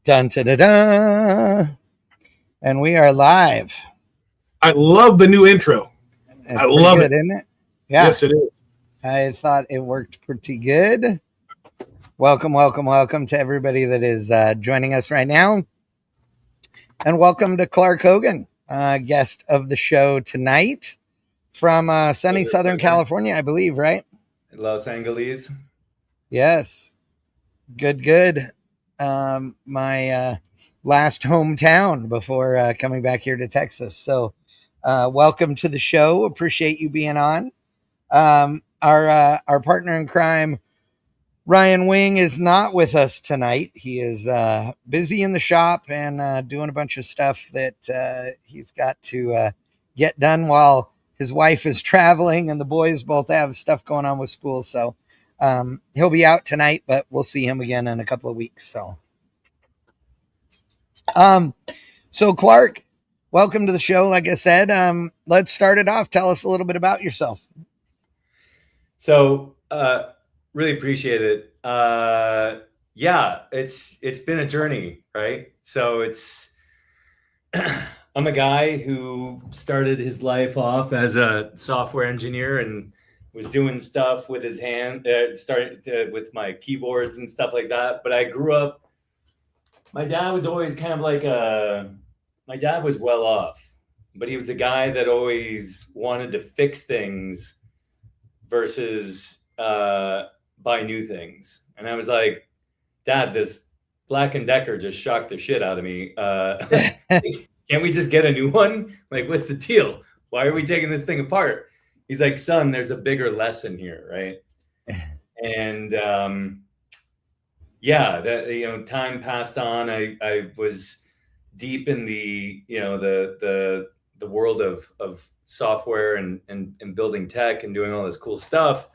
Dun, da, da, da. And we are live. I love the new intro. It's I love good, it. isn't it? Yeah. Yes, it is. I thought it worked pretty good. Welcome to everybody that is joining us right now. And welcome to Clark Hogan, guest of the show tonight from sunny Southern California, I believe, right? Los Angeles. Yes. Good. My last hometown before coming back here to Texas. So welcome to the show. Appreciate you being on. Our partner in crime, Ryan Wing, is not with us tonight. He is busy in the shop and doing a bunch of stuff that he's got to get done while his wife is traveling and the boys both have stuff going on with school. So he'll be out tonight, but we'll see him again in a couple of weeks. So Clark, welcome to the show. Like I said, let's start it off. Tell us a little bit about yourself. So, really appreciate it. Yeah, it's been a journey, right? So I'm a guy who started his life off as a software engineer and was doing stuff with his hand, started with my keyboards and stuff like that. But I grew up, my dad was always kind of like my dad was well off, but he was a guy that always wanted to fix things versus buy new things. And I was like, Dad, this Black & Decker just shocked the shit out of me. Can't we just get a new one? Like, what's the deal? Why are we taking this thing apart? He's like, son, there's a bigger lesson here, right? And yeah, that time passed on. I was deep in the the world of software and building tech and doing all this cool stuff.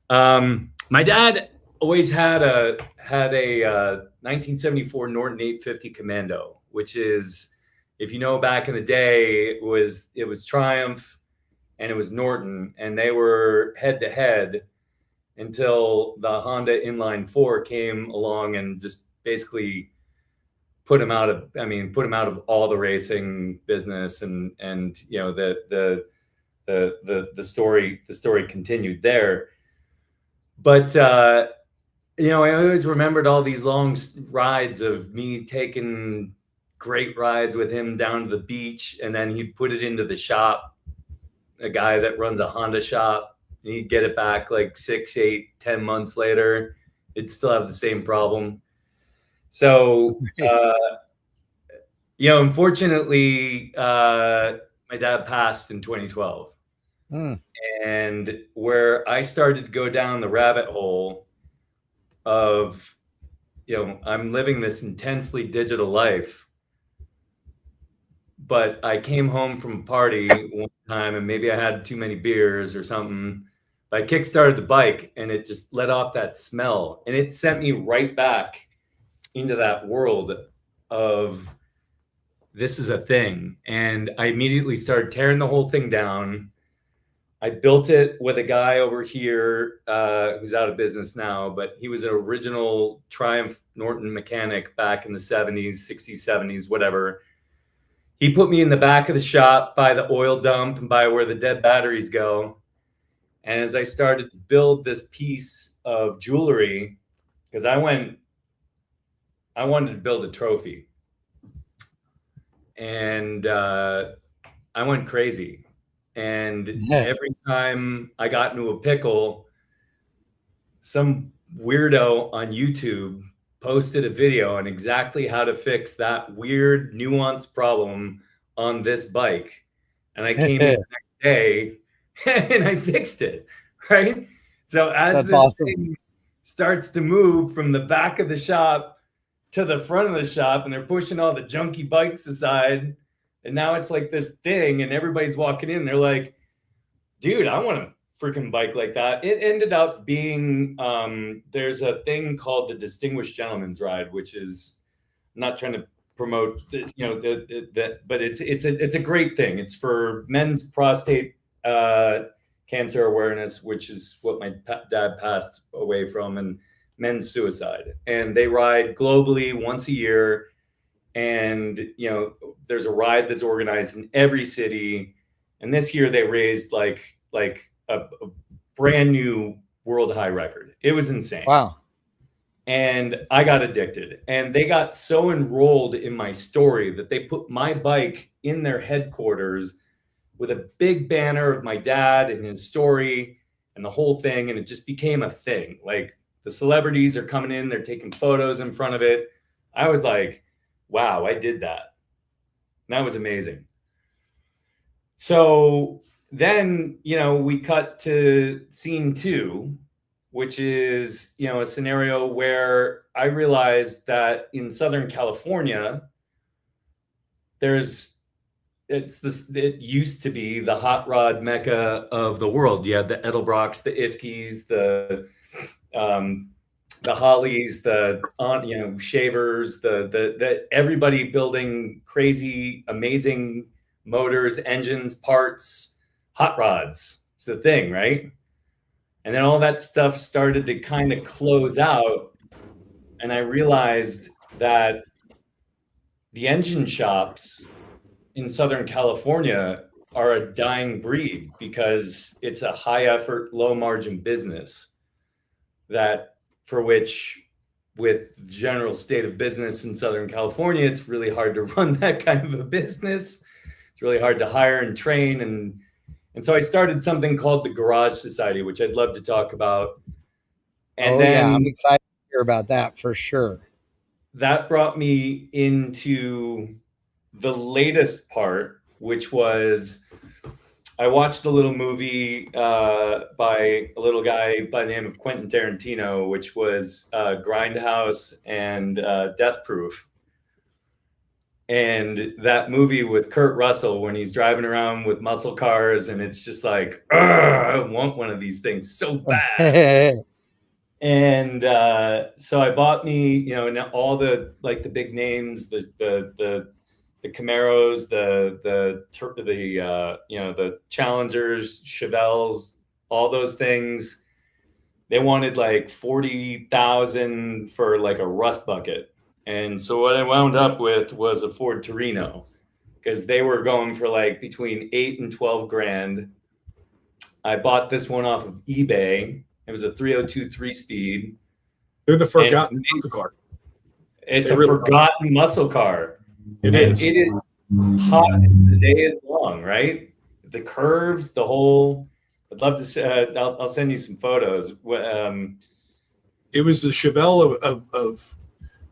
My dad always had a 1974 Norton 850 Commando, which is, if you know, back in the day, it was Triumph and it was Norton, and they were head to head until the Honda Inline 4 came along and just basically put him out of all the racing business, and the story continued there. But I always remembered all these long rides of me taking great rides with him down to the beach, and then he'd put it into the shop, a guy that runs a Honda shop, and he'd get it back like 6, 8, 10 months later, It still have the same problem. So, unfortunately, my dad passed in 2012. And where I started to go down the rabbit hole of, I'm living this intensely digital life, but I came home from a party one time and maybe I had too many beers or something. But I kickstarted the bike and it just let off that smell, and it sent me right back into that world of this is a thing. And I immediately started tearing the whole thing down. I built it with a guy over here who's out of business now, but he was an original Triumph Norton mechanic back in the 70s, 60s, 70s, whatever. He put me in the back of the shop by the oil dump and by where the dead batteries go. And as I started to build this piece of jewelry, because I wanted to build a trophy. And I went crazy. And every time I got into a pickle, some weirdo on YouTube posted a video on exactly how to fix that weird nuanced problem on this bike. And I came in the next day and I fixed it, right? So as this thing starts to move from the back of the shop to the front of the shop, and they're pushing all the junky bikes aside, and now it's like this thing, and everybody's walking in, they're like, dude, I want a freaking bike like that. It ended up being, there's a thing called the Distinguished Gentleman's Ride, which is, I'm not trying to promote, but it's a great thing. It's for men's prostate cancer awareness, which is what my dad passed away from, and men's suicide. And they ride globally once a year. And, there's a ride that's organized in every city. And this year they raised like a brand new world high record. It was insane. Wow. And I got addicted, and they got so enrolled in my story that they put my bike in their headquarters with a big banner of my dad and his story and the whole thing. And it just became a thing. Like, the celebrities are coming in, they're taking photos in front of it. I was like, wow, I did that. And that was amazing. So then, we cut to scene 2, which is, a scenario where I realized that in Southern California, it used to be the hot rod mecca of the world. You had the Edelbrocks, the Iskies, the Hollies, the Shavers, the everybody building crazy, amazing motors, engines, parts, hot rods. It's the thing, right? And then all that stuff started to kind of close out, and I realized that the engine shops in Southern California are a dying breed because it's a high effort, low margin business for which, with the general state of business in Southern California, it's really hard to run that kind of a business. It's really hard to hire and train. And so I started something called the Garage Society, which I'd love to talk about. And then I'm excited to hear about that for sure. That brought me into the latest part, which was I watched a little movie by a little guy by the name of Quentin Tarantino, which was Grindhouse and Death Proof. And that movie with Kurt Russell when he's driving around with muscle cars, and it's just like, I want one of these things so bad. And so I bought me, all the the big names, the Camaros, the Challengers, Chevelles, all those things. They wanted like $40,000 for like a rust bucket. And so what I wound up with was a Ford Torino, because they were going for like between 8 and 12 grand. I bought this one off of eBay. It was a 302 3-speed. They're the forgotten muscle car. It's a forgotten muscle car. It is hot. The day is long, right? The curves, the whole. I'd love to. I'll send you some photos. it was the Chevelle of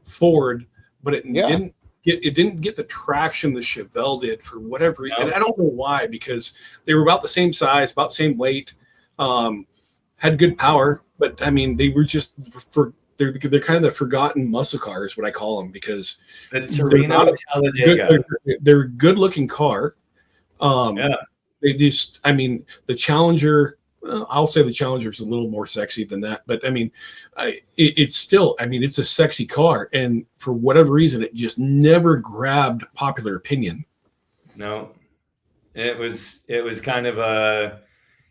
Ford, but it didn't get the traction the Chevelle did for whatever reason. And I don't know why, because they were about the same size, about the same weight, had good power, but I mean, they were just they're kind of the forgotten muscle cars, what I call them, because the Torino Talladega. They're a good looking car. They just, I mean, the Challenger, I'll say the Challenger is a little more sexy than that, but I mean, it's still, I mean, it's a sexy car, and for whatever reason, it just never grabbed popular opinion. No, it was kind of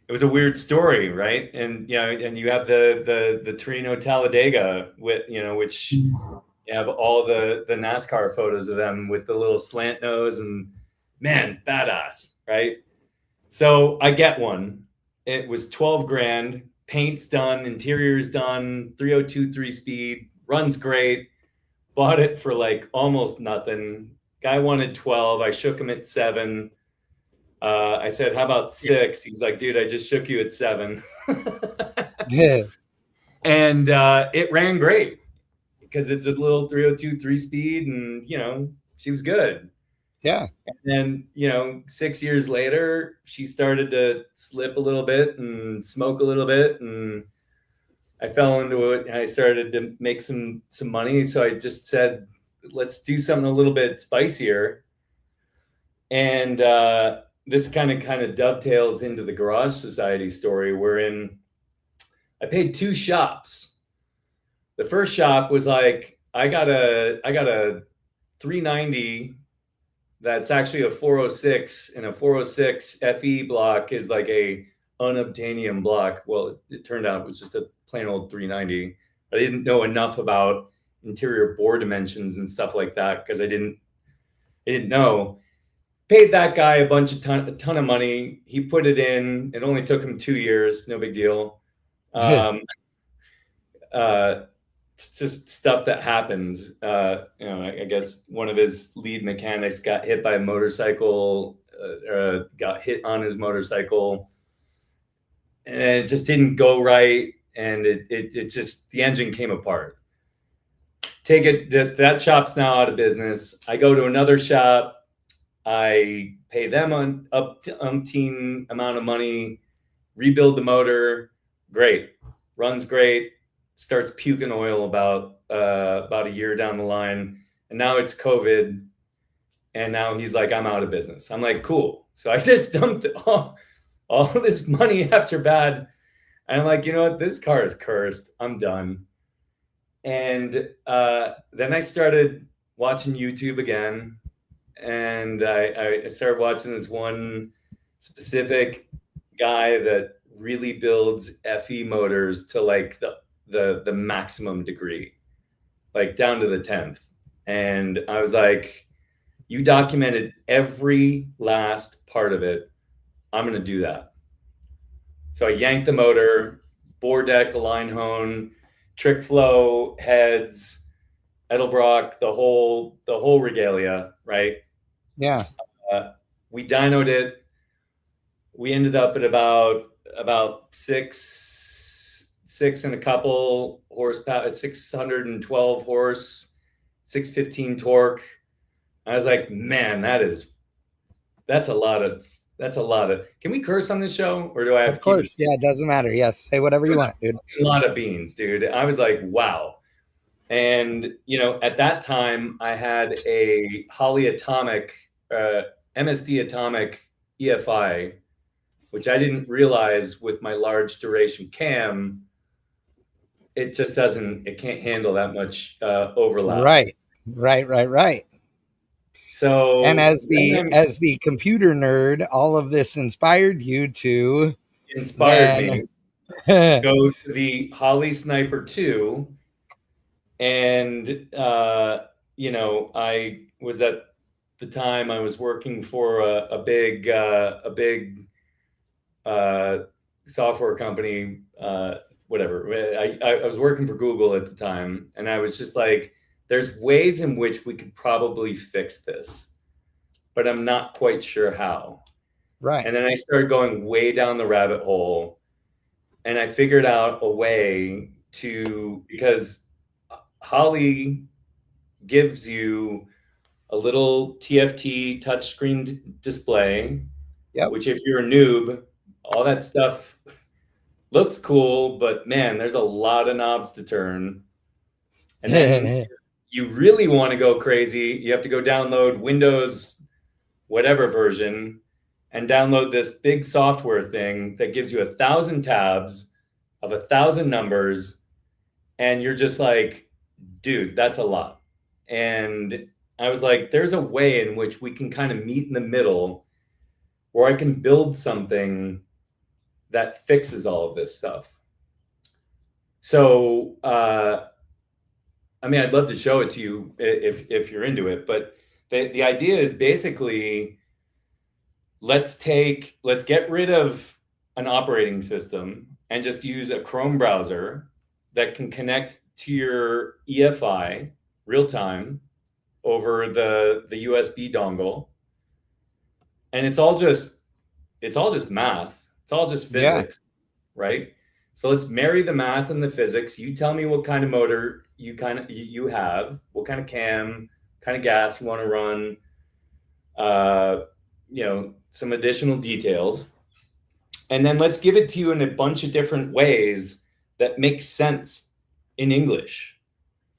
it was a weird story, right? And and you have the Torino Talladega with which you have all the NASCAR photos of them with the little slant nose, and man, badass, right? So I get one. It was 12 grand, paint's done, interior's done, 302 3-speed, runs great. Bought it for like almost nothing. Guy wanted 12. I shook him at 7. I said, how about 6? He's like, dude, I just shook you at 7. Yeah. And it ran great because it's a little 302 3-speed, and she was good. Yeah. And then, 6 years later, she started to slip a little bit and smoke a little bit, and I fell into it. I started to make some money. So I just said, let's do something a little bit spicier. And this kind of dovetails into the Garage Society story, wherein I paid 2 shops. The first shop was like, I got a 390 that's actually a 406, and a 406 FE block is like a unobtainium block. Well, it turned out it was just a plain old 390. I didn't know enough about interior bore dimensions and stuff like that because I didn't know. Paid that guy a ton of money. He put it in. It only took him 2 years. No big deal. It's just stuff that happens. I guess one of his lead mechanics got hit by a motorcycle, got hit on his motorcycle, and it just didn't go right. And it just, the engine came apart. That shop's now out of business. I go to another shop. I pay them up to umpteen amount of money, rebuild the motor. Great. Runs great. Starts puking oil about a year down the line. And now it's COVID. And now he's like, I'm out of business. I'm like, cool. So I just dumped all this money after bad. And I'm like, you know what? This car is cursed. I'm done. And then I started watching YouTube again. And I started watching this one specific guy that really builds FE motors to like the maximum degree, like down to the 10th. And I was like, you documented every last part of it. I'm going to do that. So I yanked the motor, bore deck, line hone, trick flow, heads, Edelbrock, the whole regalia, right? Yeah. We dynoed it. We ended up at about six and a couple horsepower, 612 horse, 615 torque. I was like, man, that's a lot of. Can we curse on this show, or do I have to? Of course, yeah, it doesn't matter. Yes, say whatever you want, dude. A lot of beans, dude. I was like, wow. And at that time, I had a Holley Atomic, MSD Atomic EFI, which I didn't realize with my large duration cam, it just it can't handle that much overlap. Right. So, and as the computer nerd, all of this inspired you to me go to the Holley Sniper 2. And, I was at the time I was working for a big software company, whatever. I was working for Google at the time, and I was just like, there's ways in which we could probably fix this, but I'm not quite sure how. Right. And then I started going way down the rabbit hole, and I figured out a way because Holly gives you a little TFT touchscreen display, which if you're a noob, all that stuff looks cool, but man, there's a lot of knobs to turn. And then you really want to go crazy, you have to go download Windows whatever version and download this big software thing that gives you 1,000 tabs of 1,000 numbers. And you're just like, dude, that's a lot. And I was like, there's a way in which we can kind of meet in the middle where I can build something that fixes all of this stuff. So, I mean, I'd love to show it to you if you're into it, but the idea is basically, let's get rid of an operating system and just use a Chrome browser that can connect to your EFI real time over the USB dongle. And it's all just math. It's all just physics, right? So let's marry the math and the physics. You tell me what kind of motor you have, what kind of cam, kind of gas you want to run, some additional details. And then let's give it to you in a bunch of different ways that make sense in English.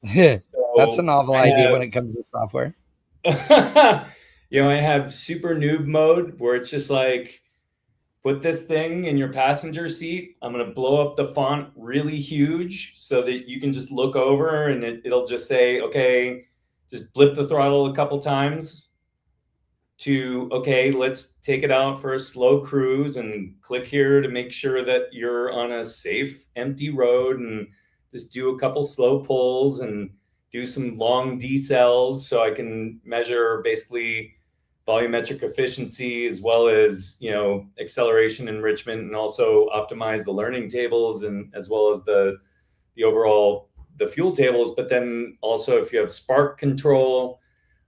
That's a novel idea when it comes to software. I have super noob mode where it's just like, put this thing in your passenger seat. I'm going to blow up the font really huge so that you can just look over and it'll just say, okay, just blip the throttle a couple times to, okay, let's take it out for a slow cruise and click here to make sure that you're on a safe, empty road, and just do a couple slow pulls and do some long decels so I can measure basically volumetric efficiency as well as, acceleration enrichment, and also optimize the learning tables and as well as the overall, the fuel tables. But then also if you have spark control,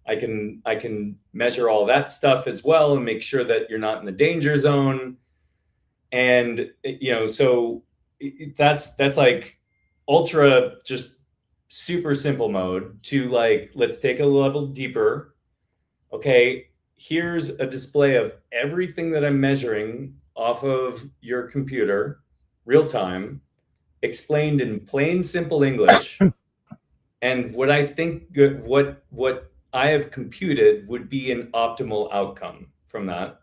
I can measure all that stuff as well and make sure that you're not in the danger zone. And, so that's like ultra, just super simple mode to like, let's take a level deeper. Okay, here's a display of everything that I'm measuring off of your computer, real time, explained in plain, simple English. And what I think, what I have computed would be an optimal outcome from that.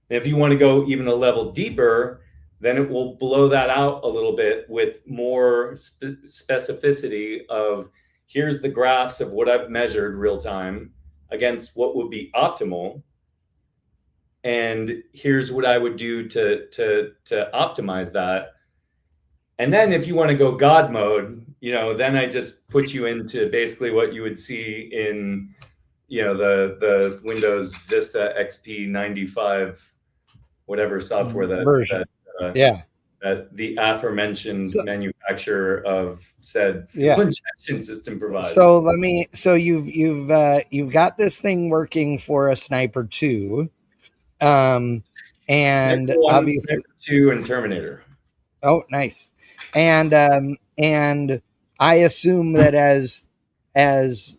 And if you want to go even a level deeper, then it will blow that out a little bit with more specificity of, here's the graphs of what I've measured real time against what would be optimal. And here's what I would do to optimize that. And then if you want to go God mode, then I just put you into basically what you would see in, the Windows Vista XP 95, whatever software version. That the aforementioned manufacturer of said fuel injection system provides. So you've got this thing working for a Sniper 2, and Sniper 1, obviously Sniper 2 and Terminator. Oh, nice. And I assume that as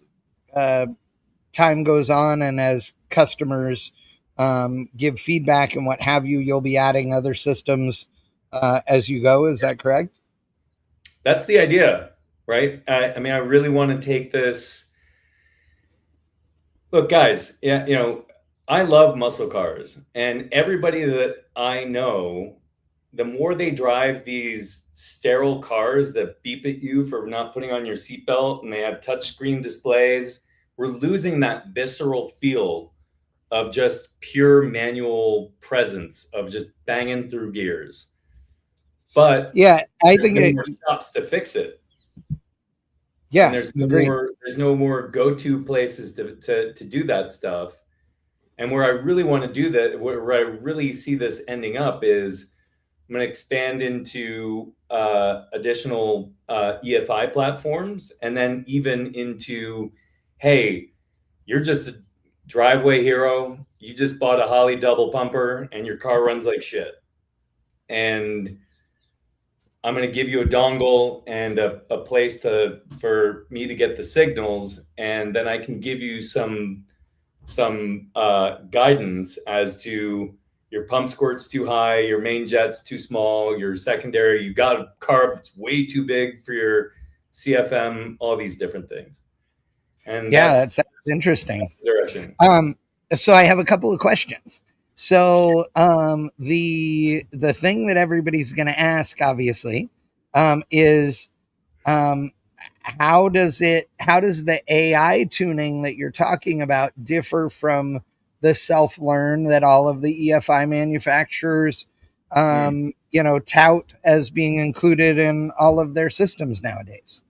time goes on and as customers give feedback and what have you, you'll be adding other systems as you go. Is that correct? That's the idea, right? I mean, I really want to take this. Look, guys, I love muscle cars, and everybody that I know, the more they drive these sterile cars that beep at you for not putting on your seatbelt, and they have touchscreen displays, we're losing that visceral feel of just pure manual presence of just banging through gears. But I think there's more shops to fix it. Yeah, and there's no more go-to places to do that stuff. And where I really want to do that, where I really see this ending up is, I'm going to expand into additional EFI platforms, and then even into, hey, you're just a driveway hero. You just bought a Holley double pumper and your car runs like shit. And I'm going to give you a dongle and a place for me to get the signals, and then I can give you some guidance as to your pump squirt's too high, your main jet's too small, your secondary, you got a carb that's way too big for your CFM, all these different things. And yeah, that's interesting. Direction. So I have a couple of questions. So the thing that everybody's going to ask, obviously, is how does the AI tuning that you're talking about differ from the self-learn that all of the EFI manufacturers tout as being included in all of their systems nowadays?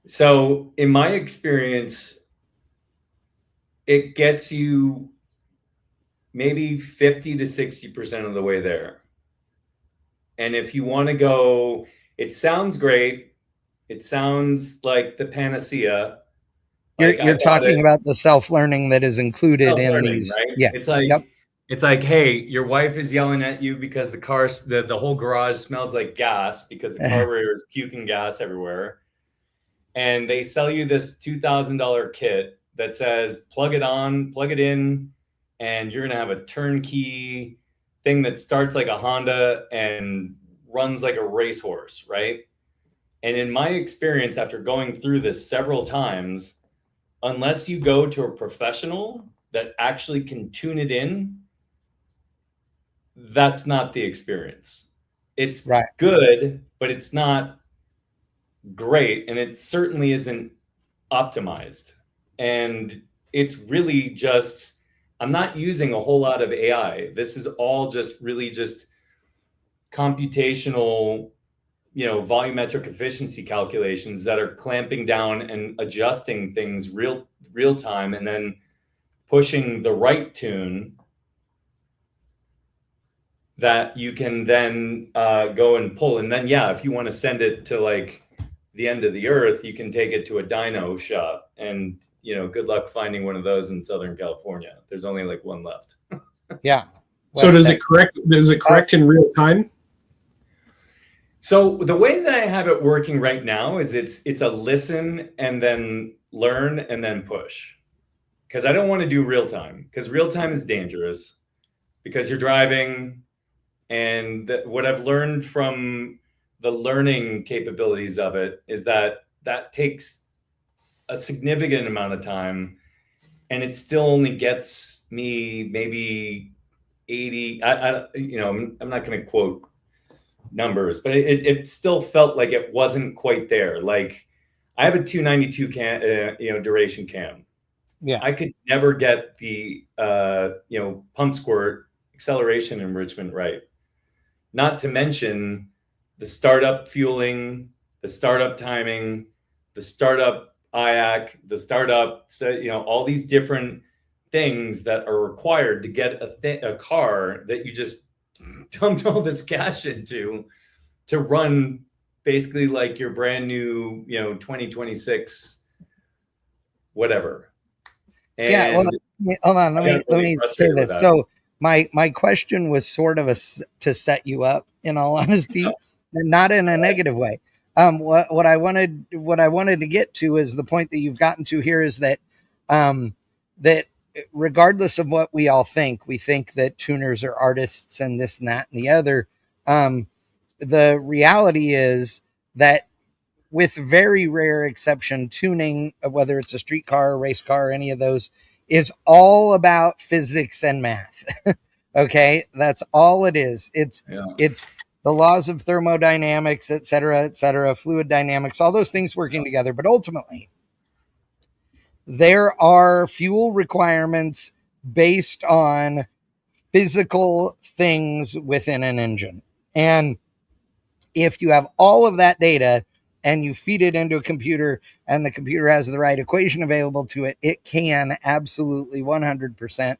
So in my experience, it gets you maybe 50 to 60% of the way there. And if you want to go, it sounds great. It sounds like the panacea. You're talking about the self-learning that is included in these, right? Yeah. It's like, It's like, hey, your wife is yelling at you because the whole garage smells like gas because the carburetor is puking gas everywhere. And they sell you this $2,000 kit that says, plug it on, plug it in, and you're going to have a turnkey thing that starts like a Honda and runs like a racehorse, right? And in my experience, after going through this several times, unless you go to a professional that actually can tune it in, that's not the experience. It's good, but it's not great. And it certainly isn't optimized. And it's really just, I'm not using a whole lot of AI. This is all just really just computational, volumetric efficiency calculations that are clamping down and adjusting things real time, and then pushing the right tune that you can then go and pull. And then, if you want to send it to like the end of the earth, you can take it to a dyno shop, and good luck finding one of those in Southern California. There's only like one left. Yeah. So does it correct in real time? So the way that I have it working right now is it's a listen and then learn and then push. Because I don't want to do real time, because real time is dangerous because you're driving. And what I've learned from the learning capabilities of it is that takes a significant amount of time, and it still only gets me maybe 80. I'm not going to quote numbers, but it still felt like it wasn't quite there. Like I have a 292 duration cam. Yeah, I could never get the pump squirt acceleration enrichment right. Not to mention the startup fueling, the startup timing, the startup IAC, the startup, all these different things that are required to get a car that you just dumped all this cash into to run basically like your brand new, 2026, whatever. And hold on. Let me say this. So my question was sort of to set you up, in all honesty, not in a negative way. What I wanted to get to is the point that you've gotten to here is that that regardless of what we all think, we think that tuners are artists and this and that and the other. The reality is that, with very rare exception, tuning, whether it's a street car, a race car, any of those, is all about physics and math. Okay, that's all it is. It's the laws of thermodynamics, et cetera, fluid dynamics, all those things working together. But ultimately, there are fuel requirements based on physical things within an engine. And if you have all of that data and you feed it into a computer and the computer has the right equation available to it, it can absolutely 100%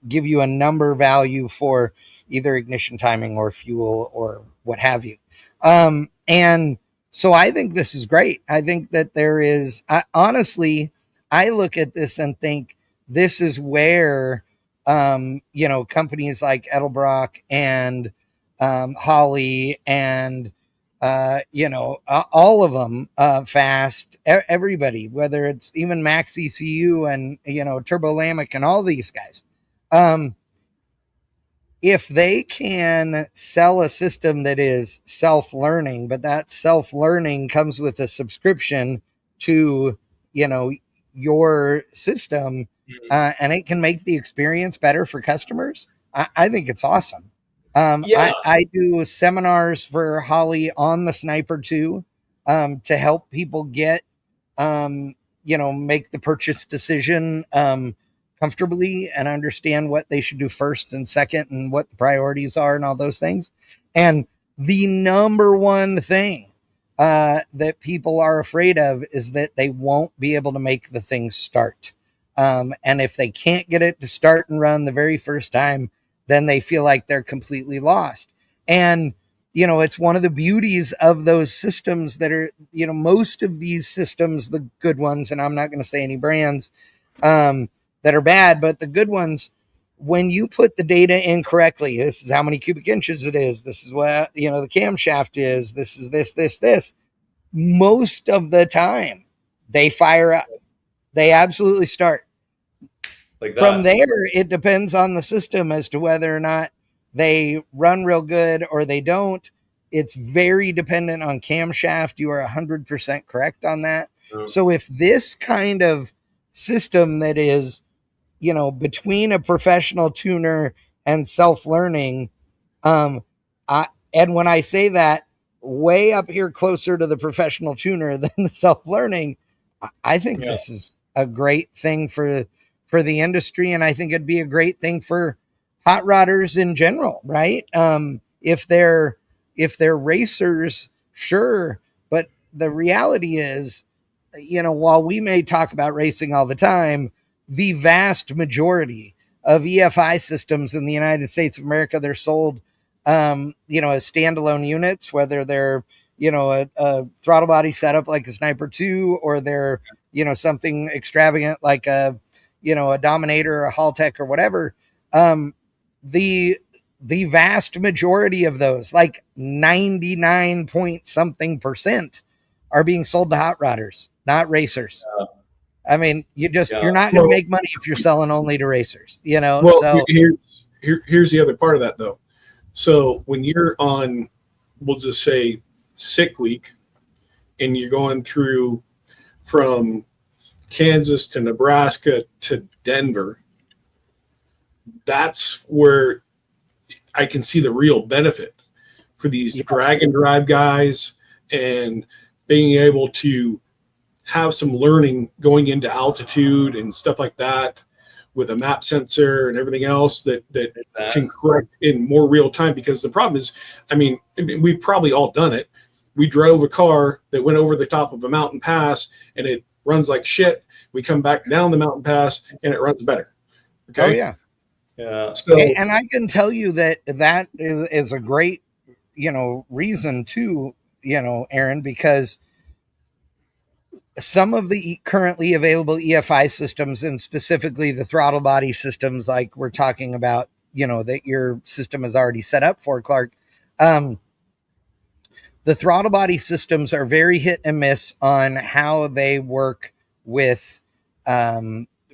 give you a number value for either ignition timing or fuel or what have you. And so I think this is great. I think that there is, honestly, I look at this and think this is where, companies like Edelbrock and Holly, and all of them, Fast, everybody, whether it's even Max ECU and Turbo Lamic and all these guys. If they can sell a system that is self-learning, but that self-learning comes with a subscription to your system, and it can make the experience better for customers, I think it's awesome. I do seminars for Holly on the Sniper 2, to help people get make the purchase decision comfortably and understand what they should do first and second and what the priorities are and all those things. And the number one thing that people are afraid of is that they won't be able to make the thing start. And if they can't get it to start and run the very first time, then they feel like they're completely lost. And it's one of the beauties of those systems that are, most of these systems, the good ones, and I'm not going to say any brands that are bad, but the good ones, when you put the data in correctly, this is how many cubic inches it is, this is what, the camshaft is, this is this, most of the time they fire up. They absolutely start. Like that. From there, it depends on the system as to whether or not they run real good or they don't. It's very dependent on camshaft. You are 100% correct on that. So if this kind of system that is, between a professional tuner and self-learning, and when I say that, way up here closer to the professional tuner than the self-learning, I think this is a great thing for the industry, and I think it'd be a great thing for hot rodders in general, right? If they're racers, sure, but the reality is, while we may talk about racing all the time, the vast majority of EFI systems in the United States of America, they're sold, as standalone units, whether they're, a throttle body setup like a Sniper 2, or they're, something extravagant like a Dominator or a Haltech or whatever. The vast majority of those, like 99 point something percent, are being sold to hot rodders, not racers. I mean, you're not going to make money if you're selling only to racers, Well, so here's the other part of that though. So when you're on, we'll just say sick week, and you're going through from Kansas to Nebraska to Denver, that's where I can see the real benefit for these drag and drive guys, and being able to have some learning going into altitude and stuff like that with a map sensor and everything else that can correct in more real time. Because the problem is, I mean, we've probably all done it. We drove a car that went over the top of a mountain pass and it runs like shit. We come back down the mountain pass and it runs better. Okay. Oh yeah. Yeah. So, and I can tell you that is a great, reason too, Aaron, because some of the currently available EFI systems, and specifically the throttle body systems, like we're talking about, that your system is already set up for, Clark. The throttle body systems are very hit and miss on how they work with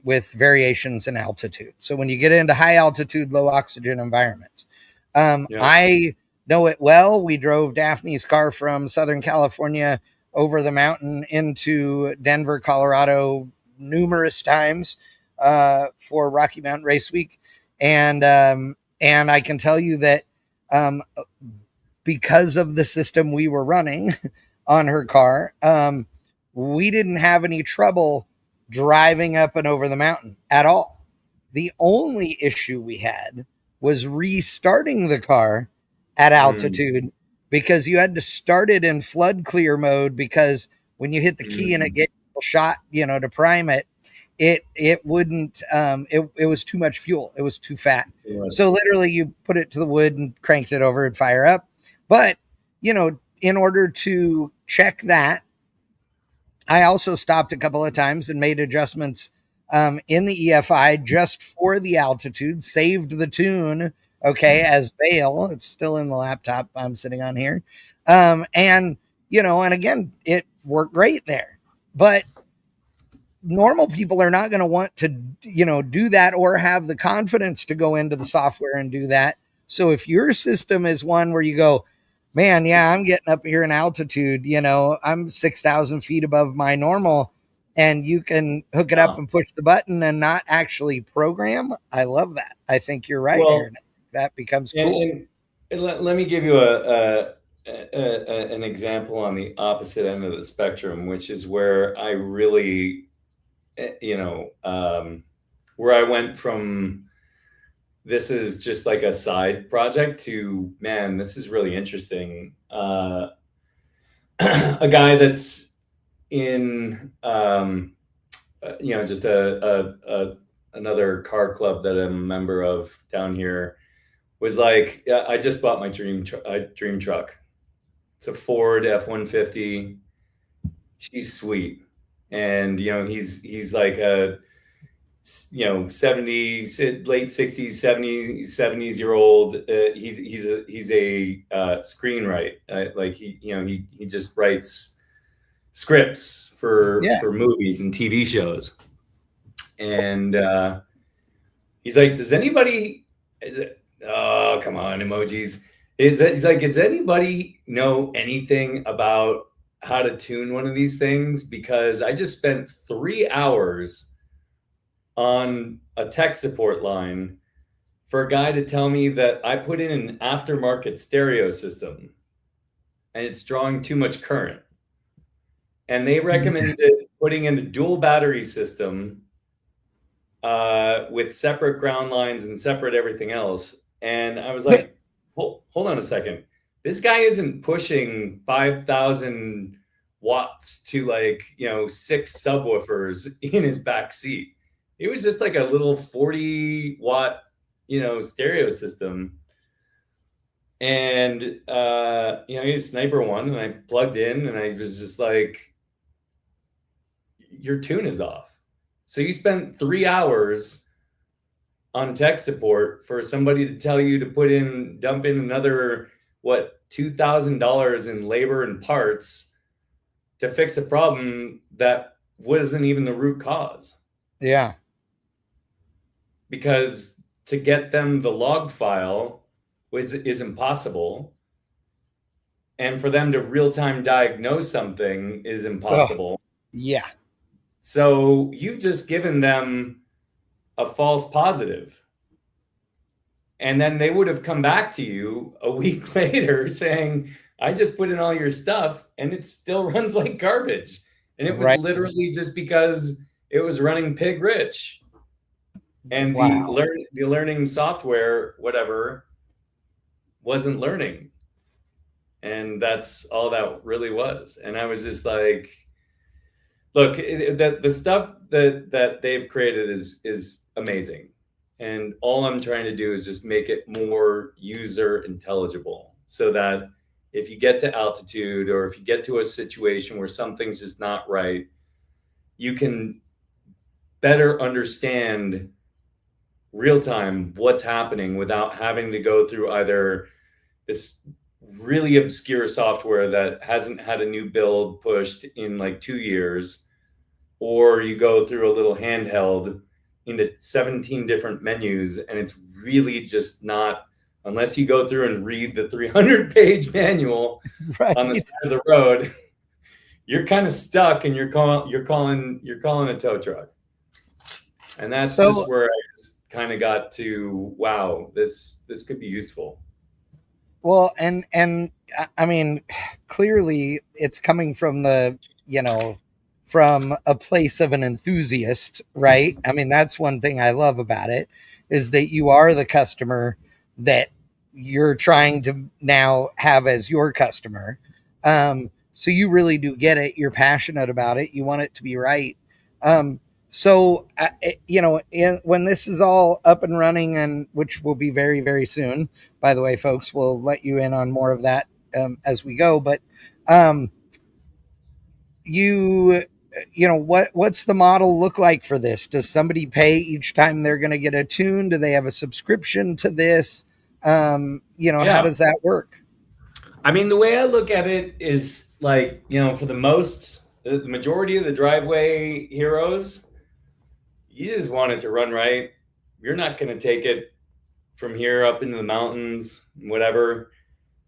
variations in altitude. So when you get into high altitude, low oxygen environments, I know it well. We drove Daphne's car from Southern California over the mountain into Denver, Colorado, numerous times for Rocky Mountain Race Week, and I can tell you that because of the system we were running on her car, we didn't have any trouble driving up and over the mountain at all. The only issue we had was restarting the car at altitude, because you had to start it in flood clear mode, because when you hit the key and it gets shot, to prime it, it wouldn't, it was too much fuel. It was too fat. So literally you put it to the wood and cranked it over and fire up. But, in order to check that, I also stopped a couple of times and made adjustments in the EFI just for the altitude, saved the tune okay, as Veil. It's still in the laptop I'm sitting on here. And, you know, and again, it worked great there. But normal people are not going to want to, you know, do that or have the confidence to go into the software and do that. So if your system is one where you go, man, yeah, I'm getting up here in altitude, you know, I'm 6,000 feet above my normal, and you can hook it up and push the button and not actually program. I love that. I think you're right, Well, Aaron. That becomes cool. And let me give you an example on the opposite end of the spectrum, which is where I really, you know, where I went from this is just like a side project to, man, this is really interesting. A guy that's in, you know, just another car club that I'm a member of down here was like, yeah, I just bought my dream truck. It's a Ford F-150. She's sweet. And, you know, he's like a, you know, 70, late 60s, 70s year old. He's a screenwriter. Like he just writes scripts for movies and TV shows. And he's like, does anybody, oh, come on, emojis. He's like, does anybody know anything about how to tune one of these things? Because I just spent 3 hours on a tech support line for a guy to tell me that I put in an aftermarket stereo system and it's drawing too much current. And they recommended putting in a dual battery system with separate ground lines and separate everything else. And I was like, hold on a second. This guy isn't pushing 5,000 watts to, like, you know, 6 subwoofers in his back seat. It was just like a little 40 watt, you know, stereo system. And, you know, he's Sniper One, and I plugged in and I was just like, your tune is off. So you spent 3 hours on tech support for somebody to tell you to dump in another, what, $2,000 in labor and parts to fix a problem that wasn't even the root cause. Yeah. Because to get them the log file is impossible. And for them to real-time diagnose something is impossible. Yeah. So you've just given them a false positive. And then they would have come back to you a week later saying, I just put in all your stuff and it still runs like garbage. And it was literally just because it was running pig rich. And the learning software, whatever, wasn't learning. And that's all that really was. And I was just like, look, the stuff that they've created is amazing. And all I'm trying to do is just make it more user intelligible so that if you get to altitude or if you get to a situation where something's just not right, you can better understand real time what's happening without having to go through either this really obscure software that hasn't had a new build pushed in like 2 years, or you go through a little handheld into 17 different menus, and it's really just not, unless you go through and read the 300-page manual on the side of the road, you're kind of stuck, and you're calling a tow truck. And that's just where I just kind of got to, wow, this could be useful. Well, and I mean, clearly it's coming from from a place of an enthusiast, right? I mean, that's one thing I love about it, is that you are the customer that you're trying to now have as your customer. So you really do get it. You're passionate about it. You want it to be right. So, when this is all up and running, and which will be very, very soon, by the way, folks, we'll let you in on more of that as we go. But what's the model look like for this? Does somebody pay each time they're going to get a tune? Do they have a subscription to this? How does that work? I mean, the way I look at it is like, for the majority of the driveway heroes, you just want it to run right. You're not going to take it from here up into the mountains, whatever.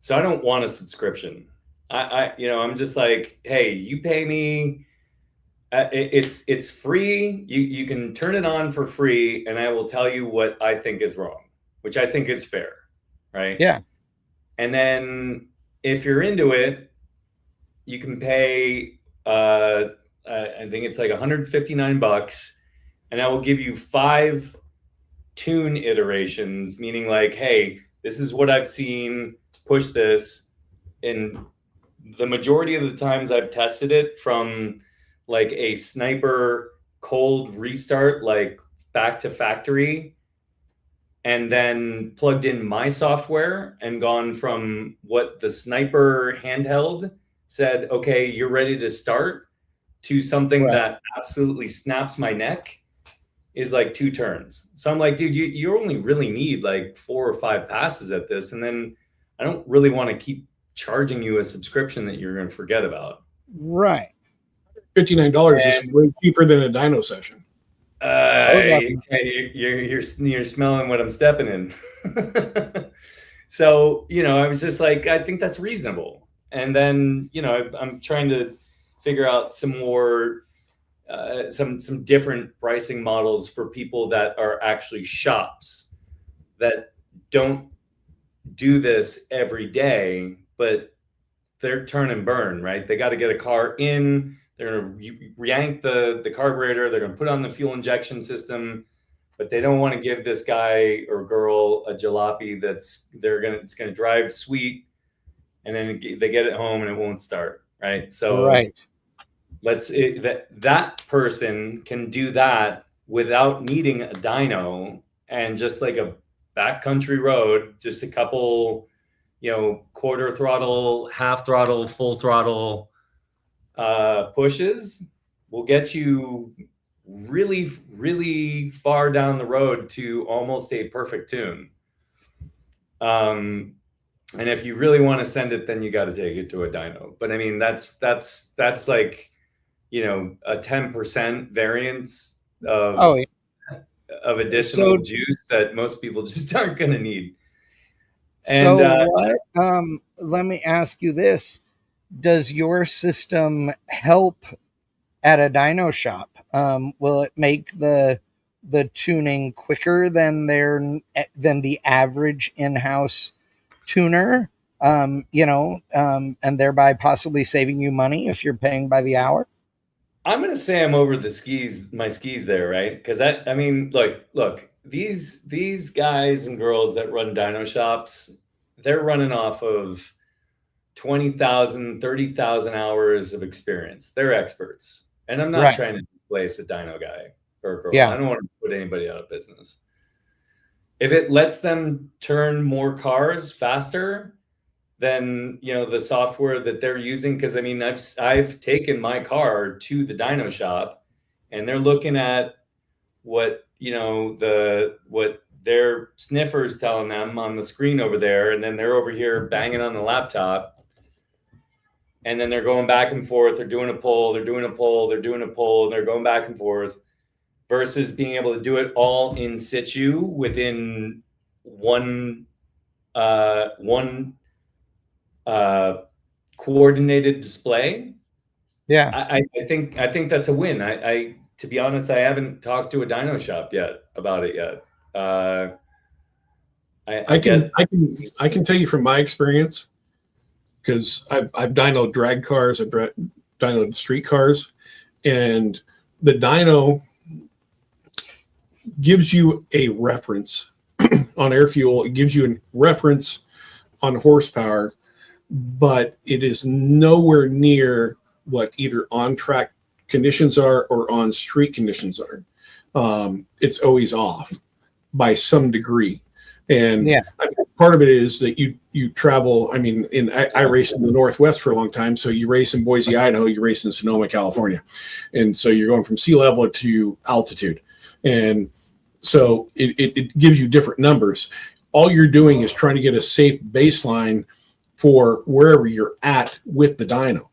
So I don't want a subscription. I'm just like, hey, you pay me. It's free. You can turn it on for free, and I will tell you what I think is wrong, which I think is fair, right? Yeah. And then if you're into it, you can pay. I think it's like $159, and I will give you 5 tune iterations, meaning like, hey, this is what I've seen. Push this, and the majority of the times I've tested it from like a sniper cold restart, like back to factory, and then plugged in my software and gone from what the sniper handheld said, okay, you're ready to start, to something that absolutely snaps my neck is like 2 turns. So I'm like, dude, you only really need like 4 or 5 passes at this. And then I don't really want to keep charging you a subscription that you're going to forget about. Right. $59 is way cheaper than a dyno session. You're smelling what I'm stepping in. So, I was just like, I think that's reasonable. And then, I'm trying to figure out some more, some different pricing models for people that are actually shops that don't do this every day, but they're turn and burn, right? They got to get a car in, they're going to yank the carburetor, they're going to put on the fuel injection system, but they don't want to give this guy or girl a jalopy it's going to drive sweet, and then they get it home and it won't start, right? So that person can do that without needing a dyno, and just like a backcountry road, just a couple, quarter throttle, half throttle, full throttle pushes will get you really, really far down the road to almost a perfect tune. And if you really want to send it, then you got to take it to a dyno. But I mean, that's like, a 10% variance of additional juice that most people just aren't going to need. And let me ask you this. Does your system help at a dyno shop? Will it make the tuning quicker than the average in-house tuner? And thereby possibly saving you money if you're paying by the hour? I'm going to say I'm over my skis there, right? Because I mean, look, these guys and girls that run dyno shops, they're running off of 20,000, 30,000 hours of experience. They're experts. And I'm not trying to displace a dyno guy or girl. Yeah. I don't want to put anybody out of business. If it lets them turn more cars faster than, the software that they're using, because I mean, I've taken my car to the dyno shop, and they're looking at what what their sniffer's telling them on the screen over there, and then they're over here banging on the laptop, and then they're going back and forth. They're doing a pull, they're doing a pull, they're doing a pull, and they're going back and forth, versus being able to do it all in situ within one coordinated display. Yeah, I think that's a win. I to be honest, I haven't talked to a dyno shop yet about it yet. I can tell you from my experience, because I've dynoed drag cars, I've dynoed street cars, and the dyno gives you a reference on air fuel. It gives you a reference on horsepower, but it is nowhere near what either on track conditions are or on street conditions are. It's always off by some degree. And part of it is that you travel. I mean, I raced in the Northwest for a long time. So you race in Boise, Idaho, you race in Sonoma, California. And so you're going from sea level to altitude. And so it gives you different numbers. all you're doing is trying to get a safe baseline for wherever you're at with the dyno.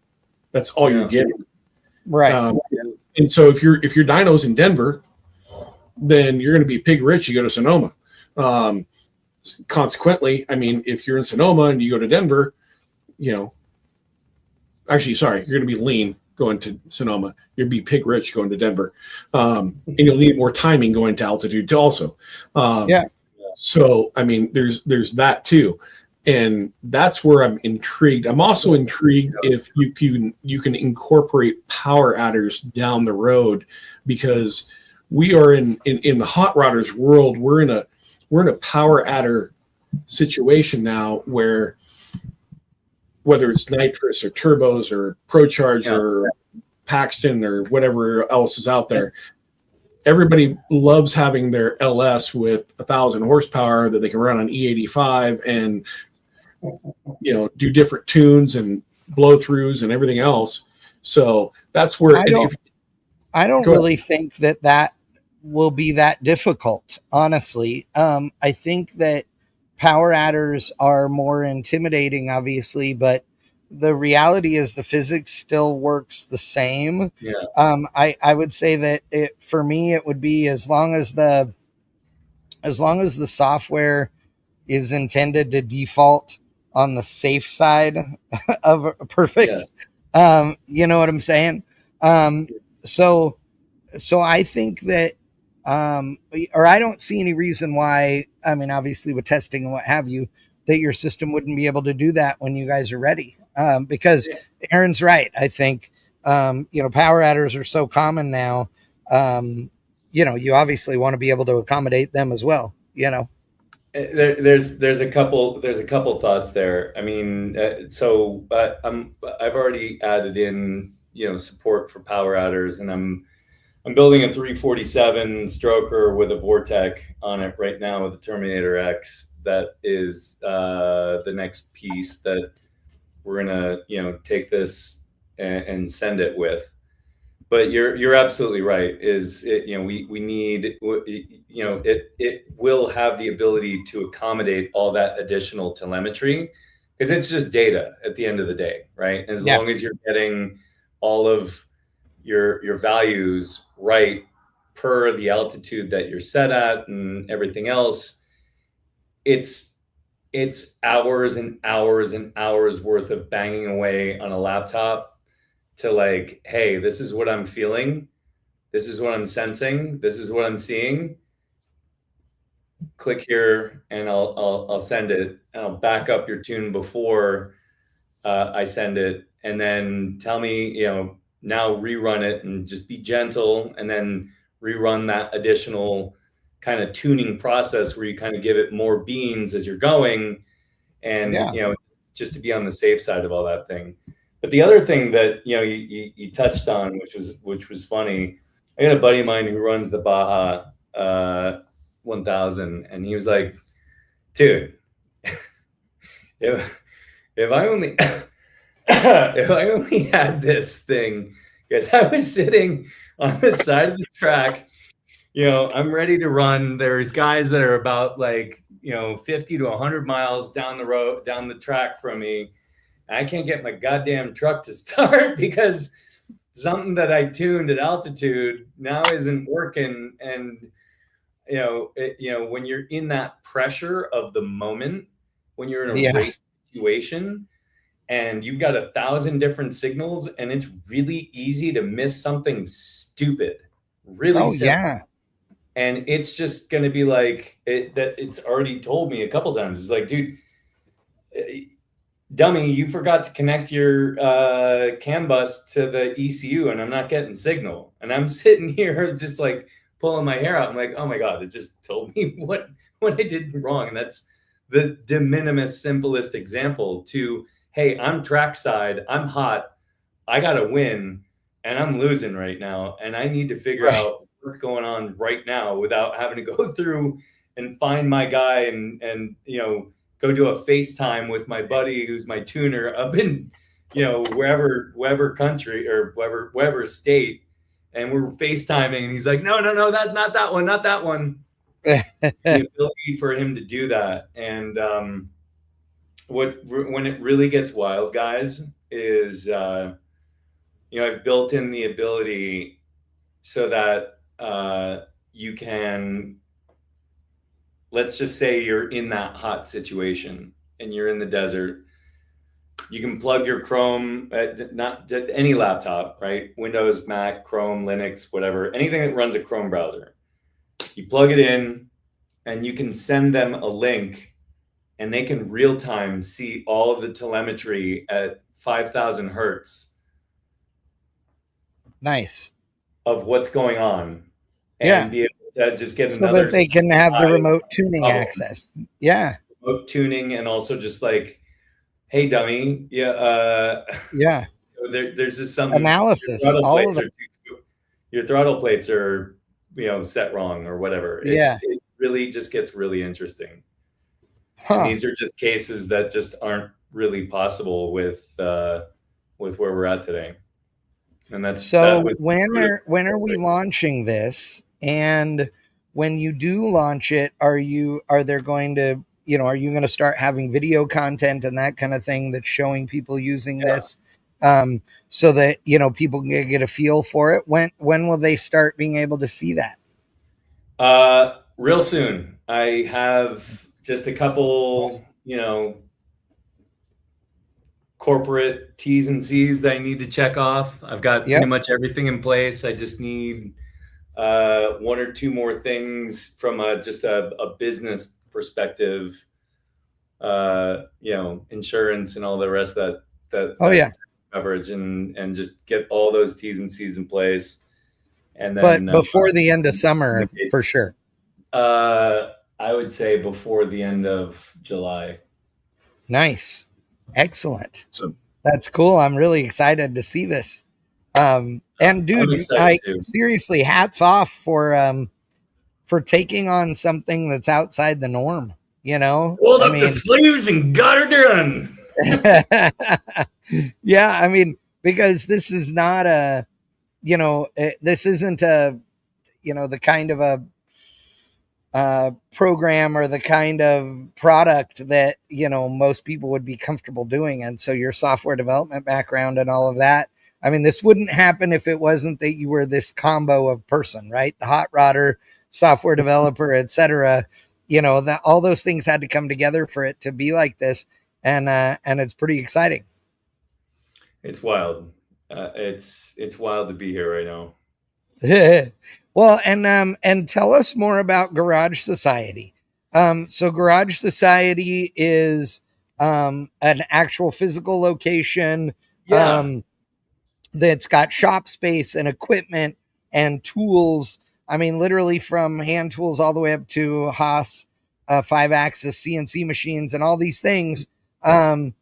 That's all you're getting. Right. And so if your dyno's in Denver, then you're going to be pig rich. You go to Sonoma. Consequently, I mean, if you're in Sonoma and you go to Denver, actually, sorry, you're going to be lean going to Sonoma. You'll be pig rich going to Denver. And you'll need more timing going to altitude too also. So, I mean, there's that too. And that's where I'm intrigued. I'm also intrigued if you can incorporate power adders down the road, because we are in the hot rodders world. We're in a power adder situation now where, whether it's nitrous or turbos or ProCharge or Paxton or whatever else is out there, everybody loves having their LS with 1,000 horsepower that they can run on E85 and do different tunes and blow throughs and everything else. So that's where I don't really think that will be that difficult, honestly. I think that power adders are more intimidating, obviously, but the reality is the physics still works the same. I would say that for me, it would be as long as the software is intended to default on the safe side of perfect. You know what I'm saying? So I think that, or I don't see any reason why, I mean, obviously with testing and what have you, that your system wouldn't be able to do that when you guys are ready. Because Aaron's right. I think, power adders are so common now. You obviously want to be able to accommodate them as well, There's a couple thoughts there. I mean, I've already added in, support for power adders, and I'm building a 347 stroker with a Vortec on it right now with a Terminator X. That is the next piece that we're gonna, take this and send it with. But you're absolutely right. We need, it will have the ability to accommodate all that additional telemetry, because it's just data at the end of the day, right? As long as you're getting all of your values right per the altitude that you're set at and everything else, it's hours and hours and hours worth of banging away on a laptop to like, hey, this is what I'm feeling, this is what I'm sensing, this is what I'm seeing. Click here and I'll send it, and I'll back up your tune before I send it, and then tell me, now rerun it and just be gentle, and then rerun that additional kind of tuning process where you kind of give it more beans as you're going, and just to be on the safe side of all that thing. But the other thing that you touched on, which was funny, I got a buddy of mine who runs the Baja 1000, and he was like, dude, if I only if I only had this thing, because I was sitting on the side of the track, I'm ready to run. There's guys that are about 50 to 100 miles down the track from me. I can't get my goddamn truck to start because something that I tuned at altitude now isn't working. And when you're in that pressure of the moment, when you're in a race situation, and you've got 1,000 different signals, and it's really easy to miss something stupid, really simple. And it's just going to be like that. It's already told me a couple times. It's like, dude, dummy, you forgot to connect your CAN bus to the ECU, and I'm not getting signal. And I'm sitting here just like pulling my hair out. I'm like, oh my God, it just told me what I did wrong. And that's the de minimis simplest example to, hey, I'm trackside, I'm hot, I got to win, and I'm losing right now. And I need to figure out what's going on right now without having to go through and find my guy and go do a FaceTime with my buddy who's my tuner up in, wherever country or wherever state. And we're FaceTiming, and he's like, no, that's not that one. the ability for him to do that. And when it really gets wild, guys, is I've built in the ability so that you can, let's just say you're in that hot situation and you're in the desert. You can plug your Chrome, not any laptop, right? Windows, Mac, Chrome, Linux, whatever, anything that runs a Chrome browser. You plug it in and you can send them a link and they can real time see all of the telemetry at 5,000 hertz. Nice. Of what's going on. And be able to just get so that they can have the remote tuning access. Yeah. Remote tuning, and also just like, hey, dummy. Yeah. There's just some analysis. Your throttle plates are, set wrong or whatever. It really just gets really interesting. And these are just cases that just aren't really possible with where we're at today. And when are we launching this? And when you do launch it, are you going to start having video content and that kind of thing that's showing people using this, so that people can get a feel for it? When will they start being able to see that? Real soon. I have just a couple, corporate T's and C's that I need to check off. I've got pretty much everything in place. I just need one or two more things from just a business perspective, insurance and all the rest of that coverage, and just get all those T's and C's in place. And then, but before the end of summer, for sure. I would say before the end of July. Nice. Excellent. So that's cool. I'm really excited to see this. And dude, seriously, hats off for taking on something that's outside the norm, Rolled up the sleeves and got her done. Yeah, because this is not this isn't the kind of a program or the kind of product that most people would be comfortable doing. And so your software development background and all of that, this wouldn't happen if it wasn't that you were this combo of person, right? The hot rodder, software developer, etc. That all those things had to come together for it to be like this, and it's pretty exciting. It's wild. It's wild to be here right now. Well, and tell us more about Garage Society. So Garage Society is an actual physical location that's got shop space and equipment and tools. Literally from hand tools all the way up to Haas 5-axis CNC machines and all these things. And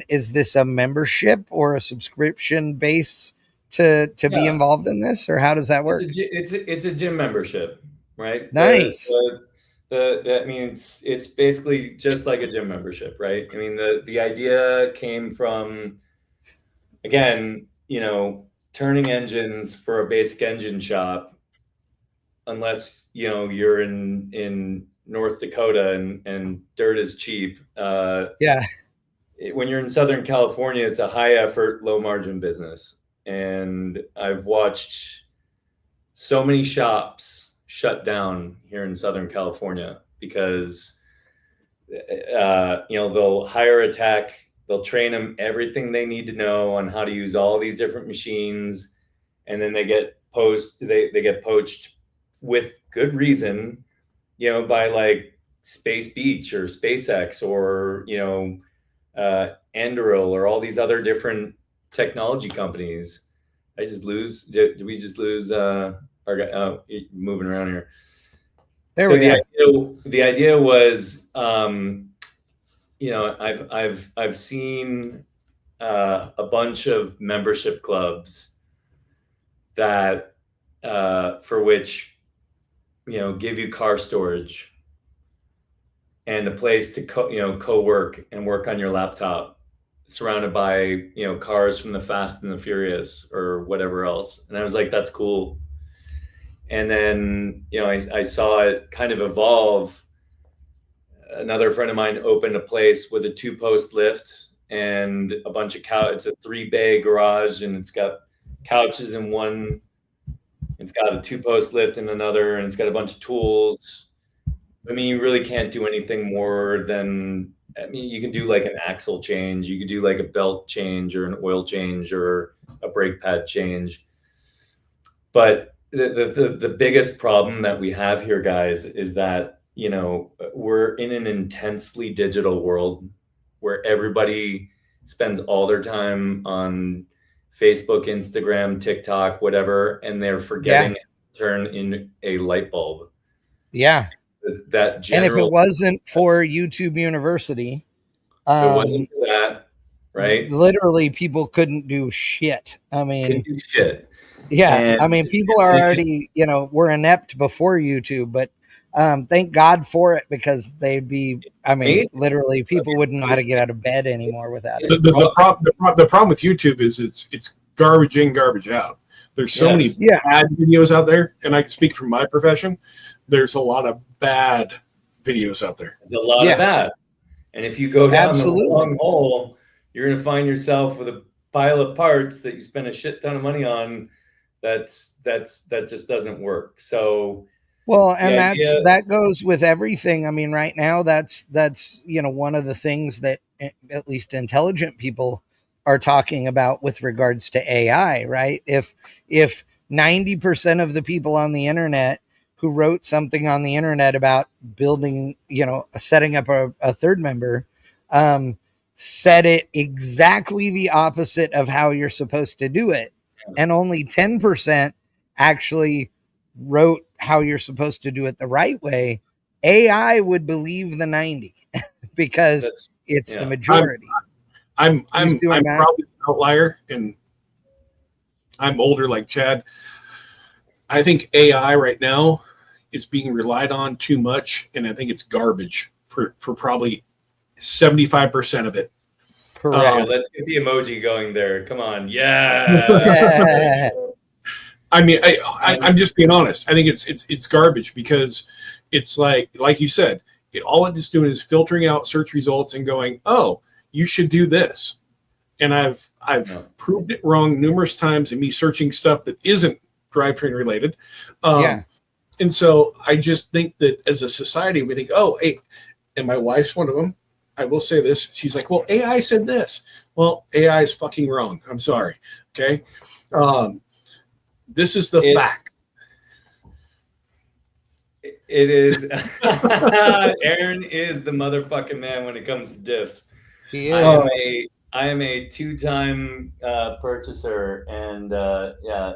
is this a membership or a subscription base to be involved in this, or how does that work? It's a gym membership, right? Nice. It's basically just like a gym membership, right? The idea came from, again, turning engines for a basic engine shop, unless you're in North Dakota and dirt is cheap. When you're in Southern California, it's a high effort, low margin business. And I've watched so many shops shut down here in Southern California because, they'll hire a tech, they'll train them everything they need to know on how to use all these different machines. And then they get poached with good reason, by like Space Beach or SpaceX or, Anduril or all these other different technology companies. Did we just lose our guy? Moving around here. The idea was, I've seen a bunch of membership clubs that for which give you car storage and a place to co-work and work on your laptop, surrounded by cars from the Fast and the Furious or whatever else. And I was like, that's cool. And then, I saw it kind of evolve. Another friend of mine opened a place with a 2-post lift and a bunch of it's a 3-bay garage, and it's got couches in one. It's got a 2-post lift in another, and it's got a bunch of tools. I mean, you really can't do anything more than, you can do like an axle change. You could do like a belt change or an oil change or a brake pad change. But the biggest problem that we have here, guys, is that, we're in an intensely digital world where everybody spends all their time on Facebook, Instagram, TikTok, whatever, and they're forgetting to turn in a light bulb. Yeah. And if it wasn't for YouTube University, it wasn't for that, right? Literally, people couldn't do shit. I mean, couldn't do shit. Yeah, I mean, people are already, were inept before YouTube, but thank God for it, because they'd be, literally, people wouldn't know how to get out of bed anymore without it. The problem with YouTube is it's garbage in, garbage out. There's so many bad videos out there, and I can speak from my profession. There's a lot of bad videos out there. There's a lot of that. And if you go down the wrong hole, you're going to find yourself with a pile of parts that you spend a shit ton of money on. That just doesn't work. So, well, and that goes with everything. I mean, right now, that's one of the things that at least intelligent people are talking about with regards to AI, right? If 90% of the people on the internet who wrote something on the internet about building, setting up a third member, said it exactly the opposite of how you're supposed to do it, and only 10% actually wrote how you're supposed to do it the right way, AI would believe the 90 because it's the majority. I'm probably an outlier, and I'm older like Chad. I think AI right now is being relied on too much, and I think it's garbage for probably 75% of it. Correct. Let's get the emoji going there. Come on. Yeah. I mean, I'm just being honest. I think it's garbage, because it's like you said, all it's doing is filtering out search results and going, oh, you should do this. And I've proved it wrong numerous times in me searching stuff that isn't drivetrain related. And so I just think that as a society, we think, oh, hey, and my wife's one of them. I will say this. She's like, well, AI said this. Well, AI is fucking wrong. I'm sorry. Okay. This is the fact. It is. Aaron is the motherfucking man when it comes to diffs. He is. I am a 2-time purchaser, and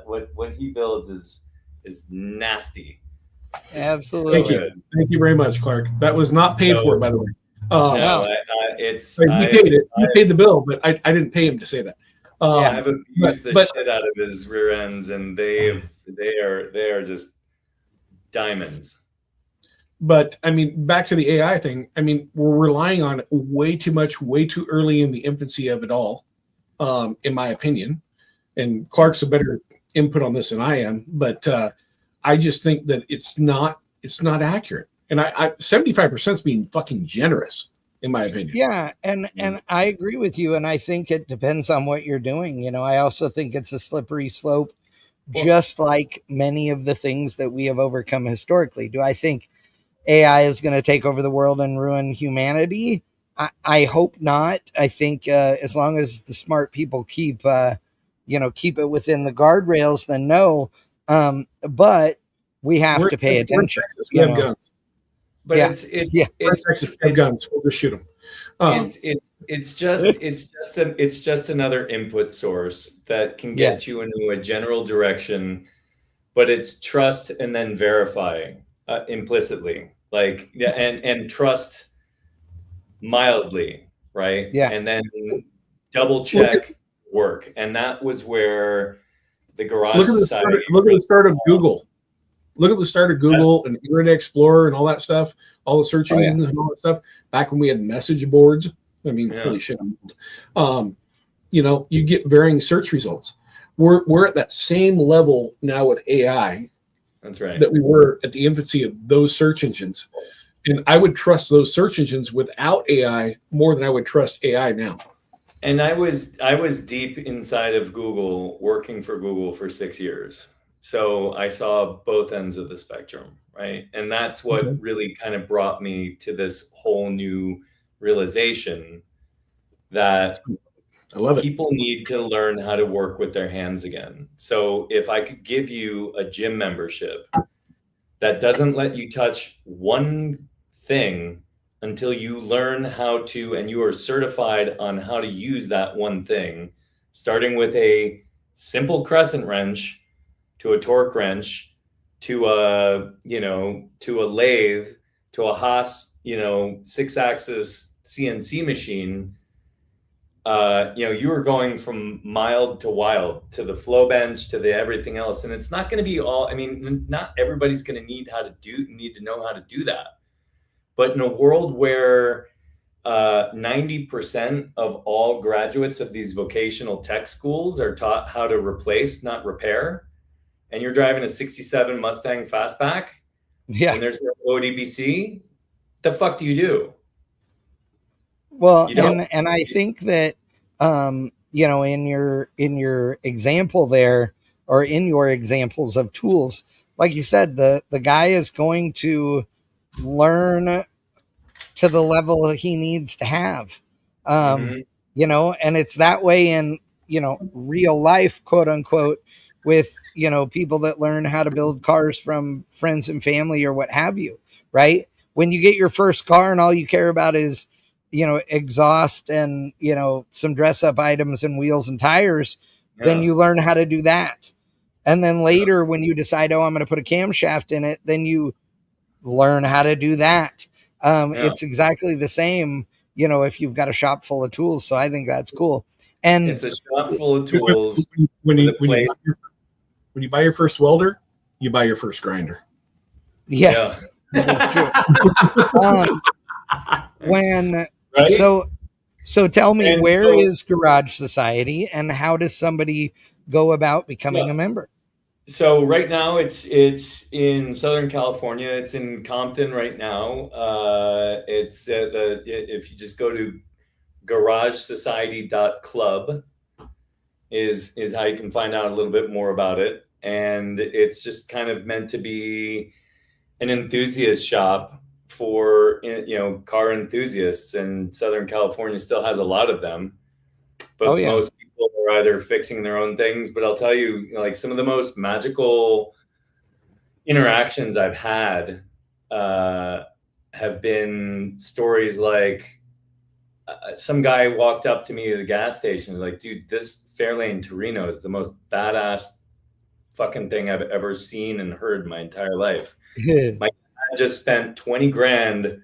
what he builds is nasty. Absolutely. Thank you very much, Clark. That was not paid for, by the way. No, he paid it. He paid the bill, but I didn't pay him to say that. I've abused the shit out of his rear ends, and they are just diamonds. But I mean, back to the AI thing. I mean, we're relying on it way too much, way too early in the infancy of it all, in my opinion. And Clark's a better input on this than I am, but I just think that it's not accurate. And 75% is being fucking generous, in my opinion. Yeah, and I agree with you, and I think it depends on what you're doing. I also think it's a slippery slope, just like many of the things that we have overcome historically. Do I think AI is going to take over the world and ruin humanity? I hope not. I think as long as the smart people keep it within the guardrails, then no. But we have to pay attention. We have guns. But it's guns. We'll just shoot them. It's just another input source that can get you into a general direction, but it's trust and then verify implicitly, and trust mildly, right? Yeah, and then double check work, and that was where the Garage Society. Look at the start of Google. Look at the start of Google and Internet Explorer and all that stuff, all the search engines and all that stuff. Back when we had message boards, I mean, holy shit! You get varying search results. We're at that same level now with AI, That's right. that we were at the infancy of those search engines. And I would trust those search engines without AI more than I would trust AI now. And I was deep inside of Google, working for Google for 6 years. So I saw both ends of the spectrum, right? And that's what really kind of brought me to this whole new realization that I love it. People need to learn how to work with their hands again. So if I could give you a gym membership that doesn't let you touch one thing until you learn how to, and you are certified on how to use that one thing, starting with a simple crescent wrench to a torque wrench to a, to a lathe, to a Haas, 6-axis CNC machine, you are going from mild to wild, to the flow bench, to the everything else. And it's not going to be all, not everybody's going to need to know how to do that. But in a world where 90% of all graduates of these vocational tech schools are taught how to replace, not repair, and you're driving a 67 Mustang Fastback, and there's no ODBC, the fuck do you do? Well, and I think that, in your example there, or in your examples of tools, like you said, the guy is going to learn to the level that he needs to have, and it's that way in, real life, quote unquote, with, people that learn how to build cars from friends and family or what have you, right? When you get your first car and all you care about is, exhaust and, some dress up items and wheels and tires, then you learn how to do that. And then later when you decide, I'm going to put a camshaft in it, then you learn how to do that. It's exactly the same, if you've got a shop full of tools. So I think that's cool. And it's a shop full of tools. When you buy your first welder, you buy your first grinder. Yes, that's true. Right? So tell me, where is Garage Society and how does somebody go about becoming a member? So right now it's in Southern California. It's in Compton right now. It's if you just go to garagesociety.club is how you can find out a little bit more about it. And it's just kind of meant to be an enthusiast shop for, car enthusiasts, and Southern California still has a lot of them, but most people are either fixing their own things. But I'll tell you, like, some of the most magical interactions I've had have been stories like some guy walked up to me at a gas station and was like, dude, this Fairlane Torino is the most badass fucking thing I've ever seen and heard in my entire life. My dad just spent 20 grand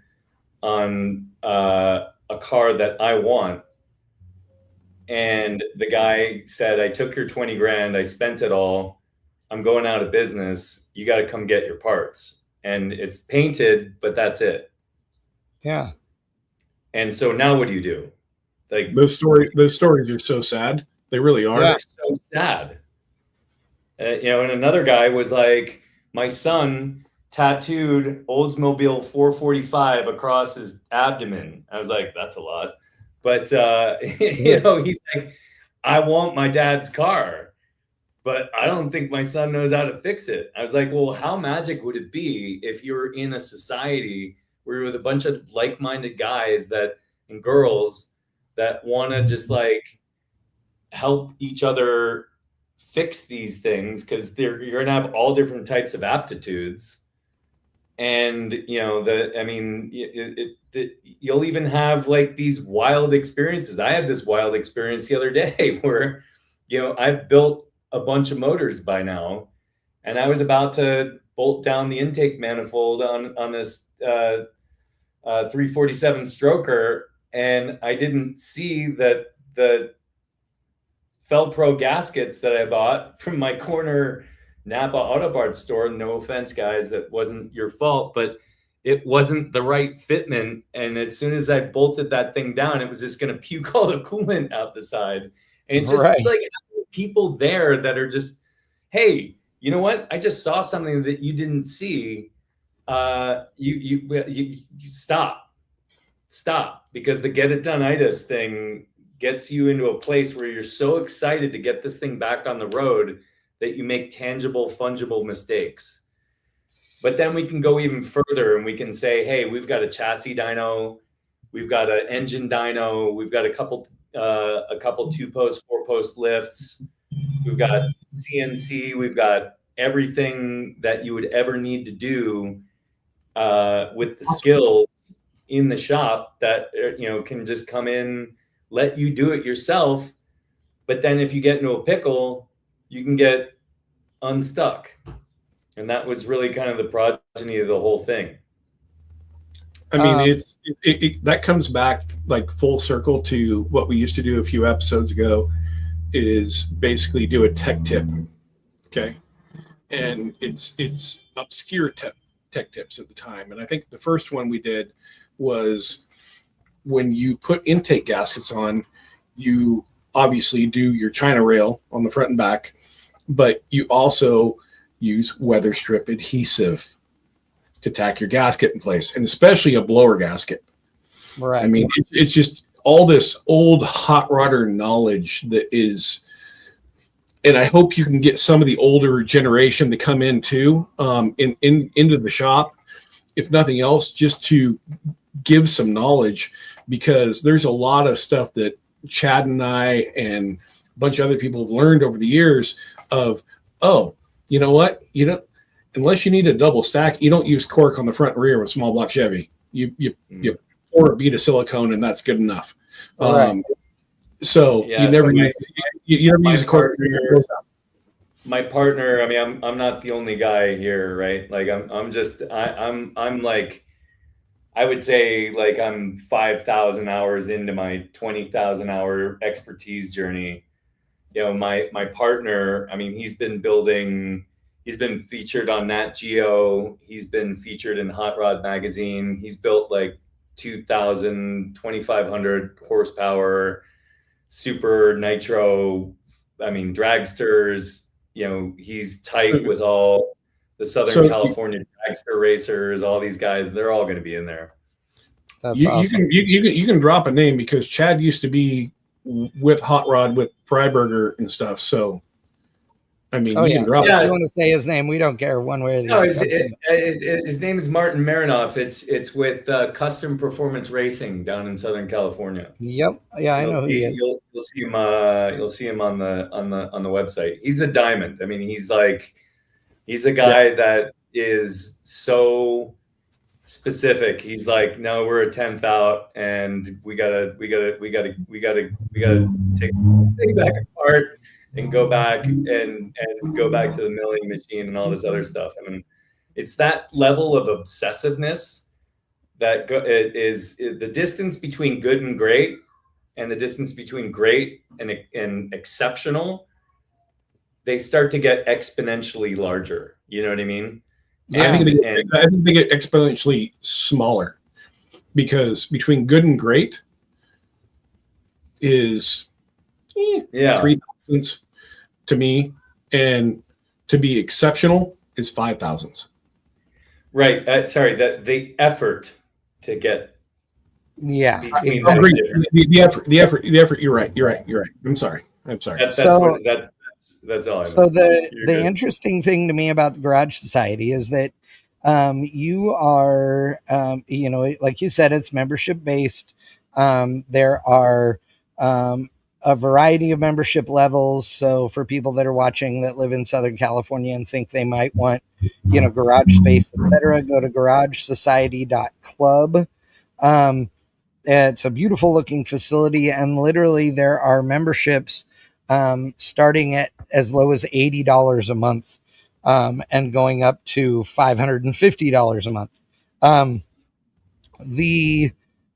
on a car that I want. And the guy said, I took your 20 grand, I spent it all. I'm going out of business. You got to come get your parts. And it's painted, but that's it. Yeah. And so now what do you do? Like, those stories are so sad. They really are. They're so sad. And another guy was like, my son tattooed Oldsmobile 445 across his abdomen. I was like, that's a lot. But, he's like, I want my dad's car, but I don't think my son knows how to fix it. I was like, well, how magic would it be if you're in a society where you're with a bunch of like-minded guys and girls that want to just like help each other fix these things, because you're going to have all different types of aptitudes. And, you'll even have like these wild experiences. I had this wild experience the other day where, I've built a bunch of motors by now, and I was about to bolt down the intake manifold on this 347 stroker, and I didn't see that the Felpro gaskets that I bought from my corner Napa Auto Parts store, no offense, guys, that wasn't your fault, but it wasn't the right fitment. And as soon as I bolted that thing down, it was just going to puke all the coolant out the side. And it's just like people there that are just, hey, you know what? I just saw something that you didn't see. You stop, because the get it done-itis thing gets you into a place where you're so excited to get this thing back on the road that you make tangible, fungible mistakes. But then we can go even further and we can say, hey, we've got a chassis dyno, we've got an engine dyno, we've got a couple 2-post, 4-post lifts, we've got CNC, we've got everything that you would ever need to do with the skills in the shop that can just come in, let you do it yourself. But then if you get into a pickle, you can get unstuck. And that was really kind of the progeny of the whole thing. I mean, that comes back like full circle to what we used to do a few episodes ago, is basically do a tech tip. Okay. And it's obscure tech tips at the time. And I think the first one we did was when you put intake gaskets on, you obviously do your China rail on the front and back, but you also use weather strip adhesive to tack your gasket in place, and especially a blower gasket. Right. I mean, it's just all this old hot rodder knowledge that is, and I hope you can get some of the older generation to come in too, into the shop, if nothing else, just to give some knowledge, because there's a lot of stuff that Chad and I and a bunch of other people have learned over the years of, oh, you know what? Unless you need a double stack, you don't use cork on the front and rear of a small block Chevy. You pour a bead of silicone and that's good enough. Right. So yeah, you never use a cork. My partner, I mean, I'm not the only guy here, right? Like I'm like, I would say like I'm 5,000 hours into my 20,000 hour expertise journey. My partner, I mean, he's been featured on Nat Geo. He's been featured in Hot Rod Magazine. He's built like 2,500 horsepower, super nitro, I mean, dragsters. He's tight with all the Southern California dragster racers, all these guys. They're all going to be in there. That's awesome. You can drop a name, because Chad used to be with Hot Rod with Freiberger and stuff. So, I mean, you can drop it. If you want to say his name, we don't care one way or the other. His name is Martin Marinoff. It's with Custom Performance Racing down in Southern California. Yep. Yeah, I know who he is. You'll see him. You'll see him on the website. He's a diamond. I mean, he's a guy that is so specific. He's like, no, we're a 10th out, and we gotta take back apart and go back and go back to the milling machine and all this other stuff. I mean, it's that level of obsessiveness that is the distance between good and great, and the distance between great and exceptional. They start to get exponentially larger. You know what I mean? Yeah. I think they get exponentially smaller, because between good and great is 3,000 to me, and to be exceptional is 5,000. Right. Sorry, that the effort to get. Yeah. Between the effort. You're right. I'm sorry. That's all. So the interesting thing to me about the Garage Society is that you are, like you said, it's membership based. There are a variety of membership levels. So for people that are watching that live in Southern California and think they might want, garage space, etc., go to garagesociety.club. It's a beautiful looking facility, and literally there are memberships starting at as low as $80 a month, and going up to $550 a month.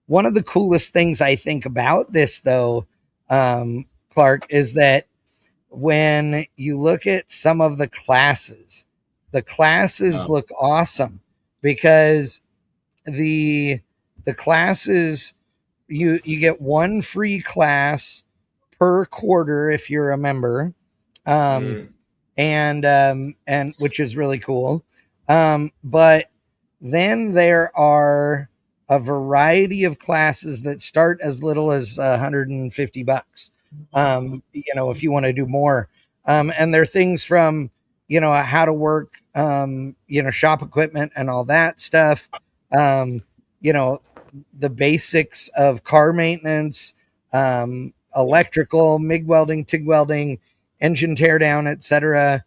One of the coolest things I think about this, though, Clark, is that when you look at some of the classes look awesome, because the classes, you get one free class per quarter if you're a member. And and which is really cool. But then there are a variety of classes that start as little as $150. If you want to do more, and there are things from how to work shop equipment and all that stuff, the basics of car maintenance, electrical, MIG welding, TIG welding, engine teardown, etc.,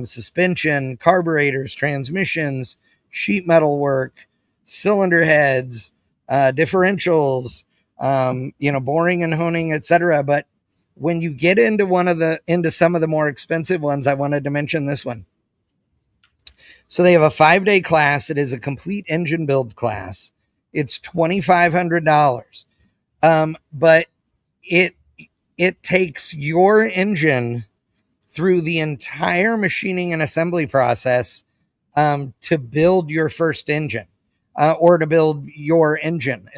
suspension, carburetors, transmissions, sheet metal work, cylinder heads, differentials, boring and honing, etc. But when you get into some of the more expensive ones, I wanted to mention this one. So they have a 5-day class. It is a complete engine build class. It's $2,500. But it takes your engine through the entire machining and assembly process to build your first engine, or to build your engine.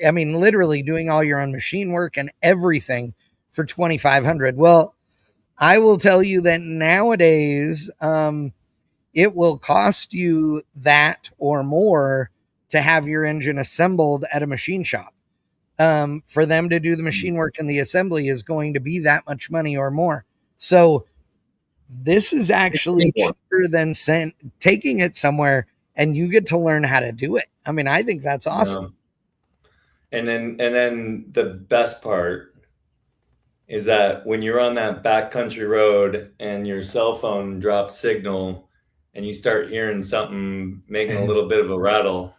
Literally doing all your own machine work and everything for $2,500. Well, I will tell you that nowadays, it will cost you that or more to have your engine assembled at a machine shop. For them to do the machine work and the assembly is going to be that much money or more. So this is actually cheaper than taking it somewhere, and you get to learn how to do it. I think that's awesome. Yeah. And then the best part is that when you're on that backcountry road and your cell phone drops signal and you start hearing something making a little bit of a rattle,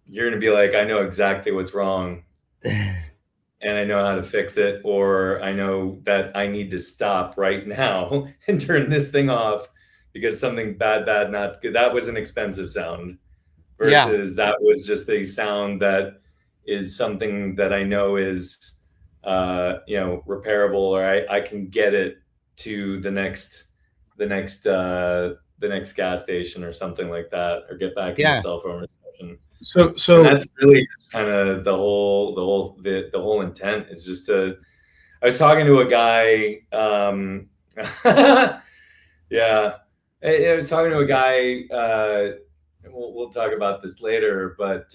you're going to be like, I know exactly what's wrong and I know how to fix it, or I know that I need to stop right now and turn this thing off because something bad, not good. That was an expensive sound versus that was just a sound that is something that I know is, repairable, or I can get it to the next gas station or something like that, or get back into cell phone reception. So and that's really kind of the whole intent is just to. I was talking to a guy. I was talking to a guy. We'll talk about this later, but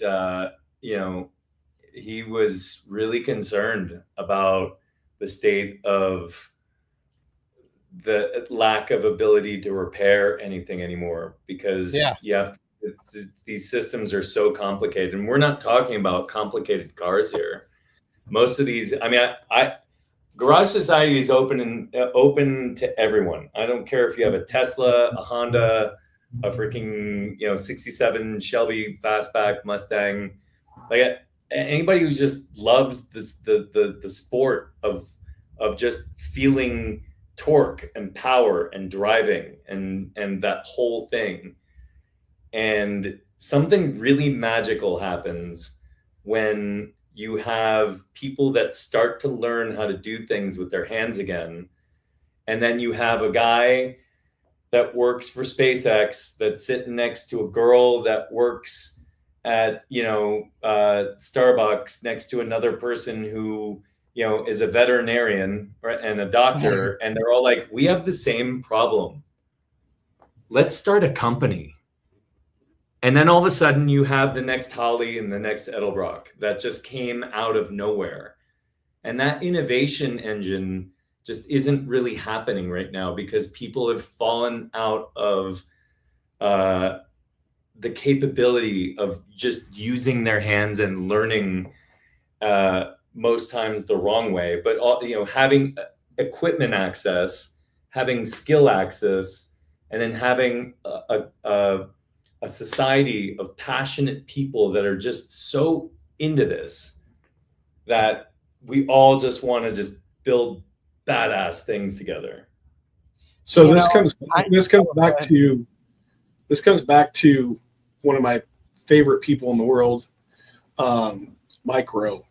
he was really concerned about the state of the lack of ability to repair anything anymore, because these systems are so complicated, and we're not talking about complicated cars here. Most of these, Garage Society is open to everyone. I don't care if you have a Tesla, a Honda, a freaking 67 Shelby Fastback Mustang, like anybody who just loves this the sport of just feeling torque and power and driving and that whole thing. And something really magical happens when you have people that start to learn how to do things with their hands again. And then you have a guy that works for SpaceX that's sitting next to a girl that works at Starbucks next to another person who is a veterinarian and a doctor, and they're all like, we have the same problem. Let's start a company. And then all of a sudden you have the next Holly and the next Edelbrock that just came out of nowhere. And that innovation engine just isn't really happening right now because people have fallen out of the capability of just using their hands and learning most times the wrong way. But having equipment access, having skill access, and then having a society of passionate people that are just so into this that we all just want to just build badass things together. So this comes back to one of my favorite people in the world, Mike Rowe.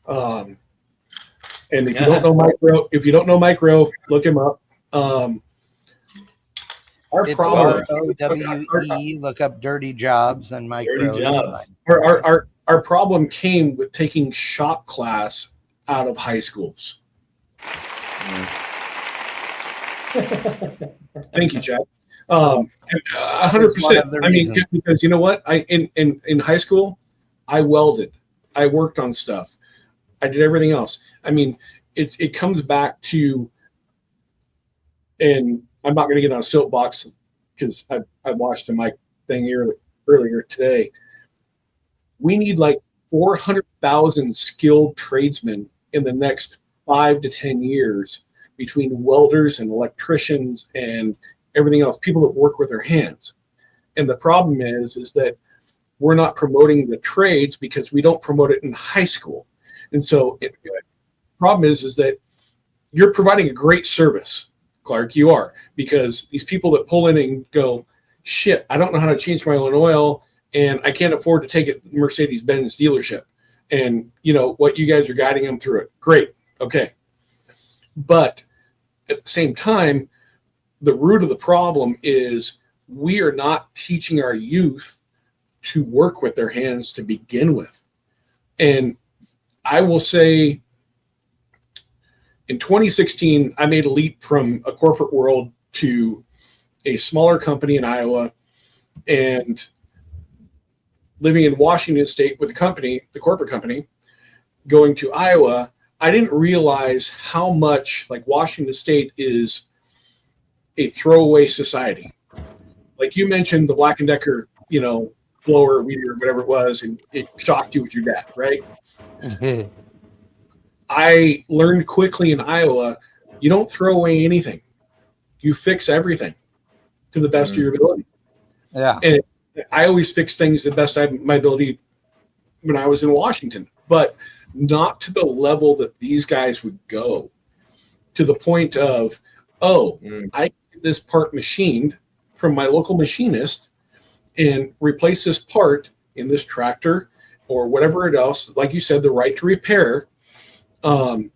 And if you don't know Mike Rowe, look him up. It's ROWE. Look up Dirty Jobs and Mike Rowe. Our problem came with taking shop class out of high schools. Thank you, Chad. 100%. I mean, because you know what? In high school, I welded, I worked on stuff, I did everything else. I mean, it comes back to, and I'm not going to get on a soapbox because I watched a mic thing earlier today. We need like 400,000 skilled tradesmen in the next 5 to 10 years between welders and electricians and everything else, people that work with their hands. And the problem is that we're not promoting the trades because we don't promote it in high school. And so the problem is that you're providing a great service, Clark, you are, because these people that pull in and go, shit, I don't know how to change my own oil and I can't afford to take it to Mercedes-Benz dealership. And you know what, you guys are guiding them through it. Great. Okay. But at the same time, the root of the problem is we are not teaching our youth to work with their hands to begin with. And I will say in 2016, I made a leap from a corporate world to a smaller company in Iowa and living in Washington State with the corporate company, going to Iowa. I didn't realize how much like Washington State is a throwaway society. Like you mentioned the Black & Decker, blower, weeder, whatever it was, and it shocked you with your dad, right? Mm-hmm. I learned quickly in Iowa, you don't throw away anything. You fix everything to the best of your ability. Yeah. And I always fix things the best of my ability when I was in Washington, but not to the level that these guys would go, to the point of, I get this part machined from my local machinist and replace this part in this tractor or whatever else, like you said, the right to repair. And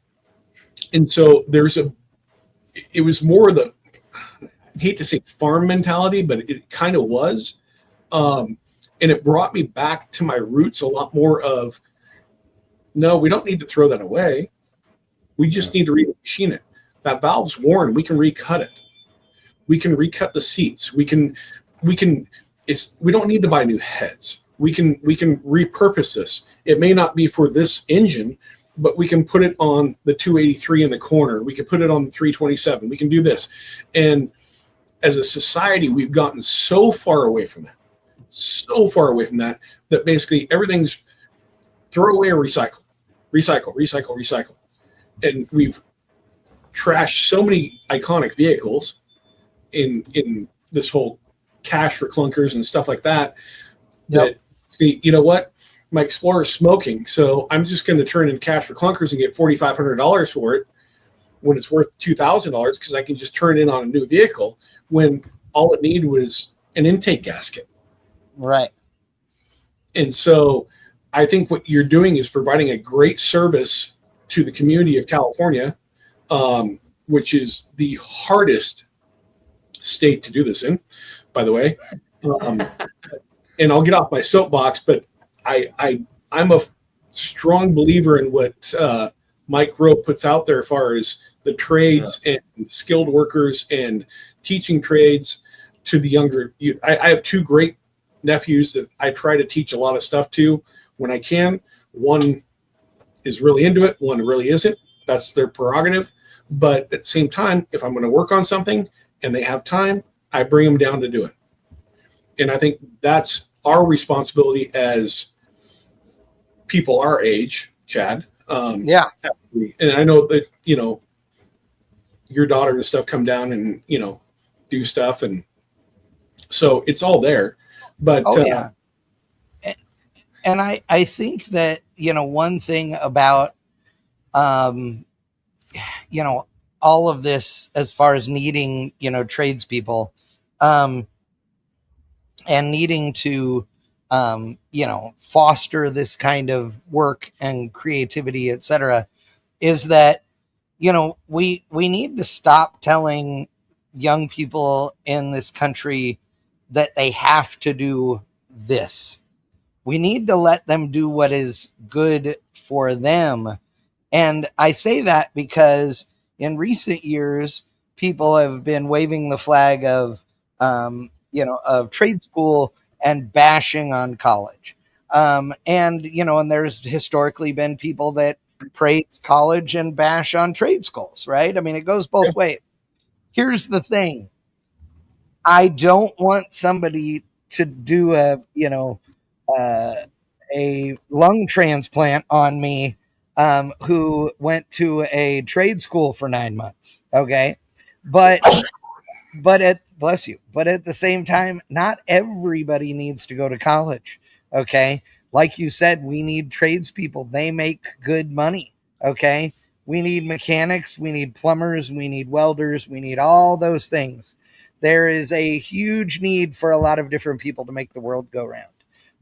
so it was more the, I hate to say farm mentality, but it kind of was. And it brought me back to my roots a lot more of, no, we don't need to throw that away. We just need to remachine it. That valve's worn. We can recut it. We can recut the seats. We don't need to buy new heads. We can repurpose this. It may not be for this engine, but we can put it on the 283 in the corner. We can put it on the 327. We can do this. And as a society, we've gotten so far away from that, that basically everything's throw away or recycle. And we've trashed so many iconic vehicles in this whole cash for clunkers and stuff like that, that, you know what? My Explorer's smoking, so I'm just going to turn in cash for clunkers and get $4,500 for it when it's worth $2,000 because I can just turn it in on a new vehicle when all it needed was an intake gasket. Right. And so I think what you're doing is providing a great service to the community of California, which is the hardest state to do this in, by the way. And I'll get off my soapbox, but I'm a strong believer in what Mike Rowe puts out there as far as the trades and skilled workers and teaching trades to the younger youth. I have two great nephews that I try to teach a lot of stuff to when I can. One is really into it. One really isn't. That's their prerogative. But at the same time, if I'm going to work on something and they have time, I bring them down to do it. And I think that's our responsibility as people our age, Chad. And I know that, your daughter and stuff come down and, do stuff. And so it's all there. But and I think that, one thing about, all of this as far as needing, tradespeople, and needing to, foster this kind of work and creativity, etc., is that, we need to stop telling young people in this country that they have to do this. We need to let them do what is good for them. And I say that because in recent years, people have been waving the flag of, of trade school and bashing on college. And there's historically been people that praise college and bash on trade schools, right? I mean, it goes both ways. Here's the thing. I don't want somebody to do a lung transplant on me who went to a trade school for 9 months. Okay. But bless you. But at the same time, not everybody needs to go to college. Okay. Like you said, we need tradespeople. They make good money. Okay. We need mechanics. We need plumbers. We need welders. We need all those things. There is a huge need for a lot of different people to make the world go round.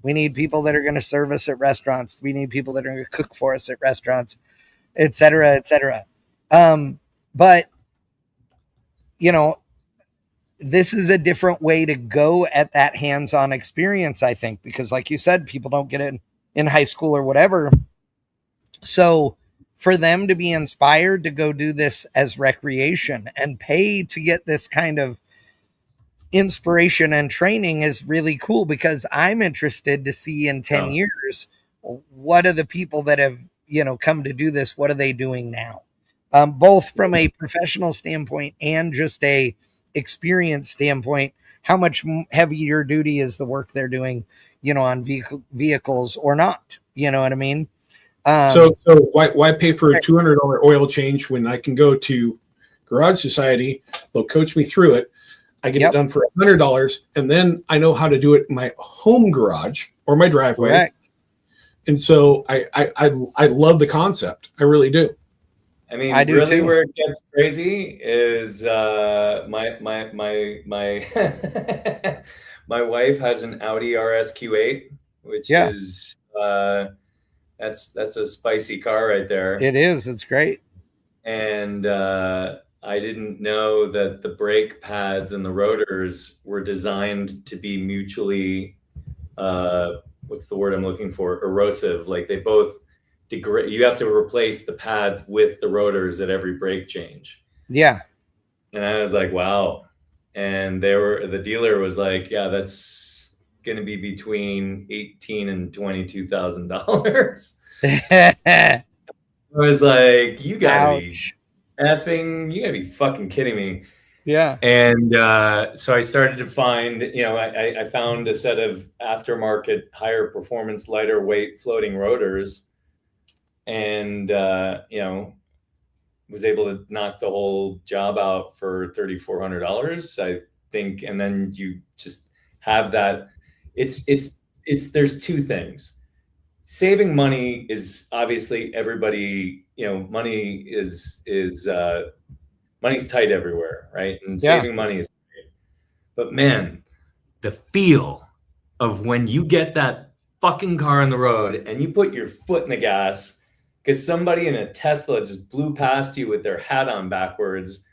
We need people that are going to serve us at restaurants. We need people that are going to cook for us at restaurants, et cetera, et cetera. But, this is a different way to go at that hands-on experience, I think, because like you said, people don't get it in high school or whatever. So for them to be inspired to go do this as recreation and pay to get this kind of inspiration and training is really cool, because I'm interested to see in 10 years, what are the people that have, come to do this? What are they doing now? Both from a professional standpoint and just a experience standpoint, how much heavier duty is the work they're doing, on vehicles or not? You know what I mean? So why pay for a $200 oil change when I can go to Garage Society? They'll coach me through it. I get it done for $100, and then I know how to do it in my home garage or my driveway. Correct. And so I love the concept. I really do. I mean, I do really too. Where it gets crazy is my my wife has an Audi RSQ8, which is that's a spicy car right there. It is. It's great. And I didn't know that the brake pads and the rotors were designed to be mutually, what's the word I'm looking for? Erosive. Like they both degrade. You have to replace the pads with the rotors at every brake change. Yeah. And I was like, wow. And the dealer was like, yeah, that's going to be between $18,000 and $22,000. I was like, you gotta be fucking kidding me. Yeah. And so I started to find, I found a set of aftermarket, higher performance, lighter weight floating rotors, and was able to knock the whole job out for $3,400, I think. And then you just have that. It's there's two things. Saving money is obviously everybody, money is money's tight everywhere, right? And saving money is great. But man, the feel of when you get that fucking car on the road and you put your foot in the gas because somebody in a Tesla just blew past you with their hat on backwards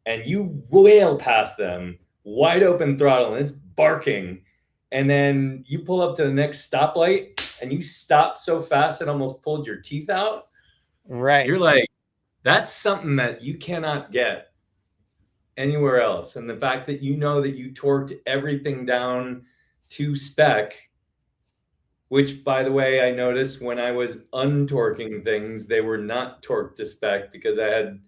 and you wail past them, wide open throttle, and it's barking. And then you pull up to the next stoplight and you stop so fast it almost pulled your teeth out. Right. You're like, that's something that you cannot get anywhere else. And the fact that you torqued everything down to spec, which, by the way, I noticed when I was untorquing things, they were not torqued to spec because I had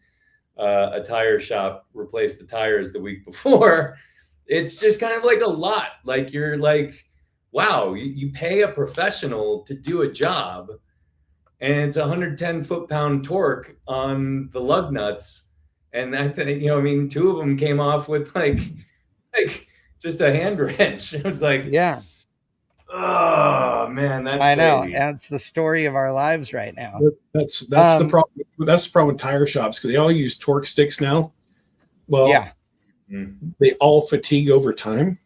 a tire shop replace the tires the week before. It's just kind of like a lot. Like you're like, wow, you pay a professional to do a job, and it's 110 foot-pound torque on the lug nuts. And I think, two of them came off with like just a hand wrench. It was like, yeah. Oh man, that's I know. crazy. That's the story of our lives right now. That's the problem. That's the problem with tire shops, because they all use torque sticks now. Well, they all fatigue over time.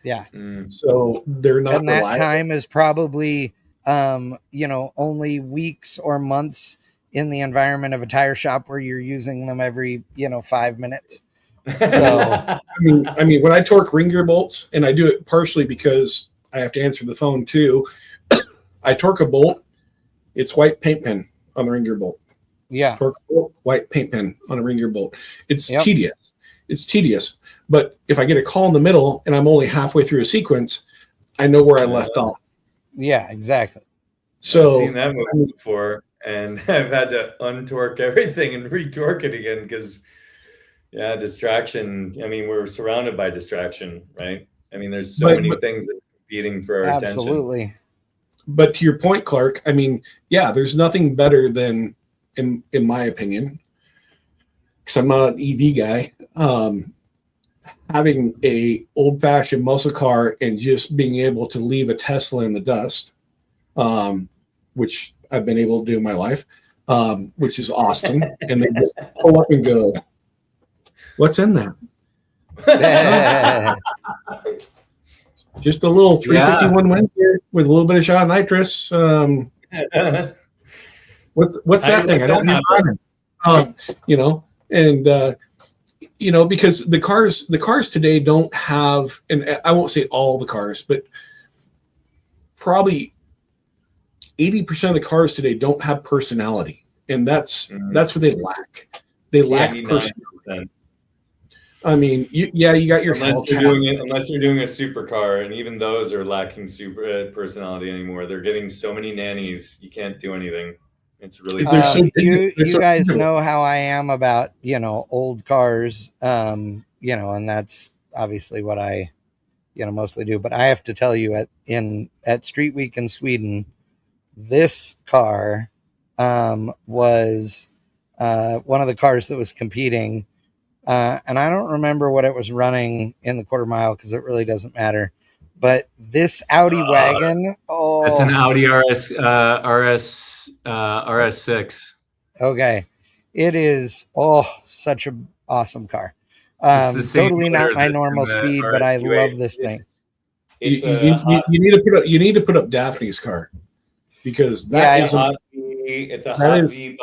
Yeah. So they're not. And that time is probably, only weeks or months in the environment of a tire shop where you're using them every, 5 minutes. So, I mean, when I torque ring gear bolts, and I do it partially because I have to answer the phone too. I torque a bolt. It's white paint pen on the ring gear bolt. Yeah. Torque bolt, white paint pen on a ring gear bolt. It's tedious. It's tedious. But if I get a call in the middle and I'm only halfway through a sequence, I know where I left off. Yeah, exactly. So I've seen that movie before, and I've had to untorque everything and retorque it again because, distraction. I mean, we're surrounded by distraction, right? I mean, there's so many things that are competing for our attention. Absolutely. But to your point, Clark, I mean, there's nothing better than, in my opinion, because I'm not an EV guy, having a old-fashioned muscle car and just being able to leave a Tesla in the dust, which I've been able to do in my life, which is awesome. And then just pull up and go, what's in that? Just a little 351 wind here with a little bit of shot of nitrous. What's that thing? I don't need because the cars today don't have, and I won't say all the cars, but probably 80% of the cars today don't have personality, and that's what they lack. They lack personality. I mean, you got your unless you're doing a supercar, and even those are lacking super personality anymore. They're getting so many nannies, you can't do anything. It's really you guys know how I am about old cars, and that's obviously what I mostly do. But I have to tell you, at Street Week in Sweden, this car was one of the cars that was competing. And I don't remember what it was running in the quarter mile because it really doesn't matter. But this Audi wagon, that's an Audi RS6. Okay, it is such an awesome car. Totally not my normal speed, but I love this thing. You need to put up Daphne's car because it's a hot V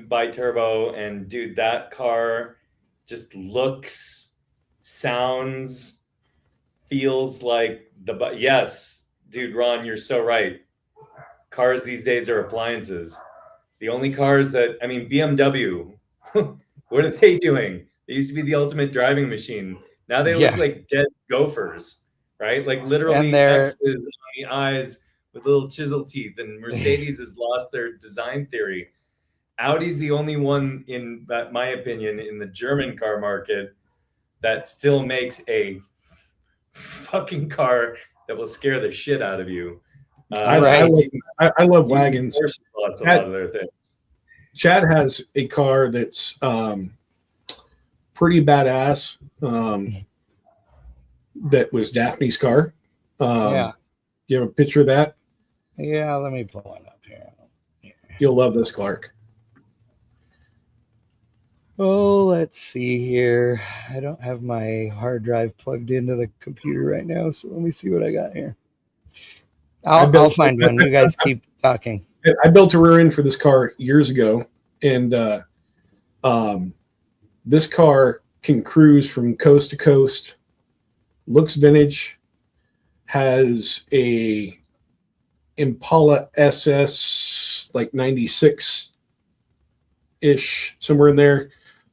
by turbo, and dude, that car just looks, sounds, feels like yes, dude, Ron, you're so right. Cars these days are appliances. The only cars BMW, what are they doing? They used to be the ultimate driving machine. Now they look like dead gophers, right? Like literally X's on the eyes with little chisel teeth, and Mercedes has lost their design theory. Audi's the only one, in my opinion, in the German car market that still makes a fucking car that will scare the shit out of you. I love wagons. A lot of their things. Chad has a car that's pretty badass. That was Daphne's car. Do you have a picture of that? Yeah, let me pull it up here. You'll love this, Clark. Oh, let's see here. I don't have my hard drive plugged into the computer right now, so let me see what I got here. I'll find one. You guys keep talking. I built a rear end for this car years ago, and this car can cruise from coast to coast, looks vintage, has a Impala SS like 96-ish, somewhere in there,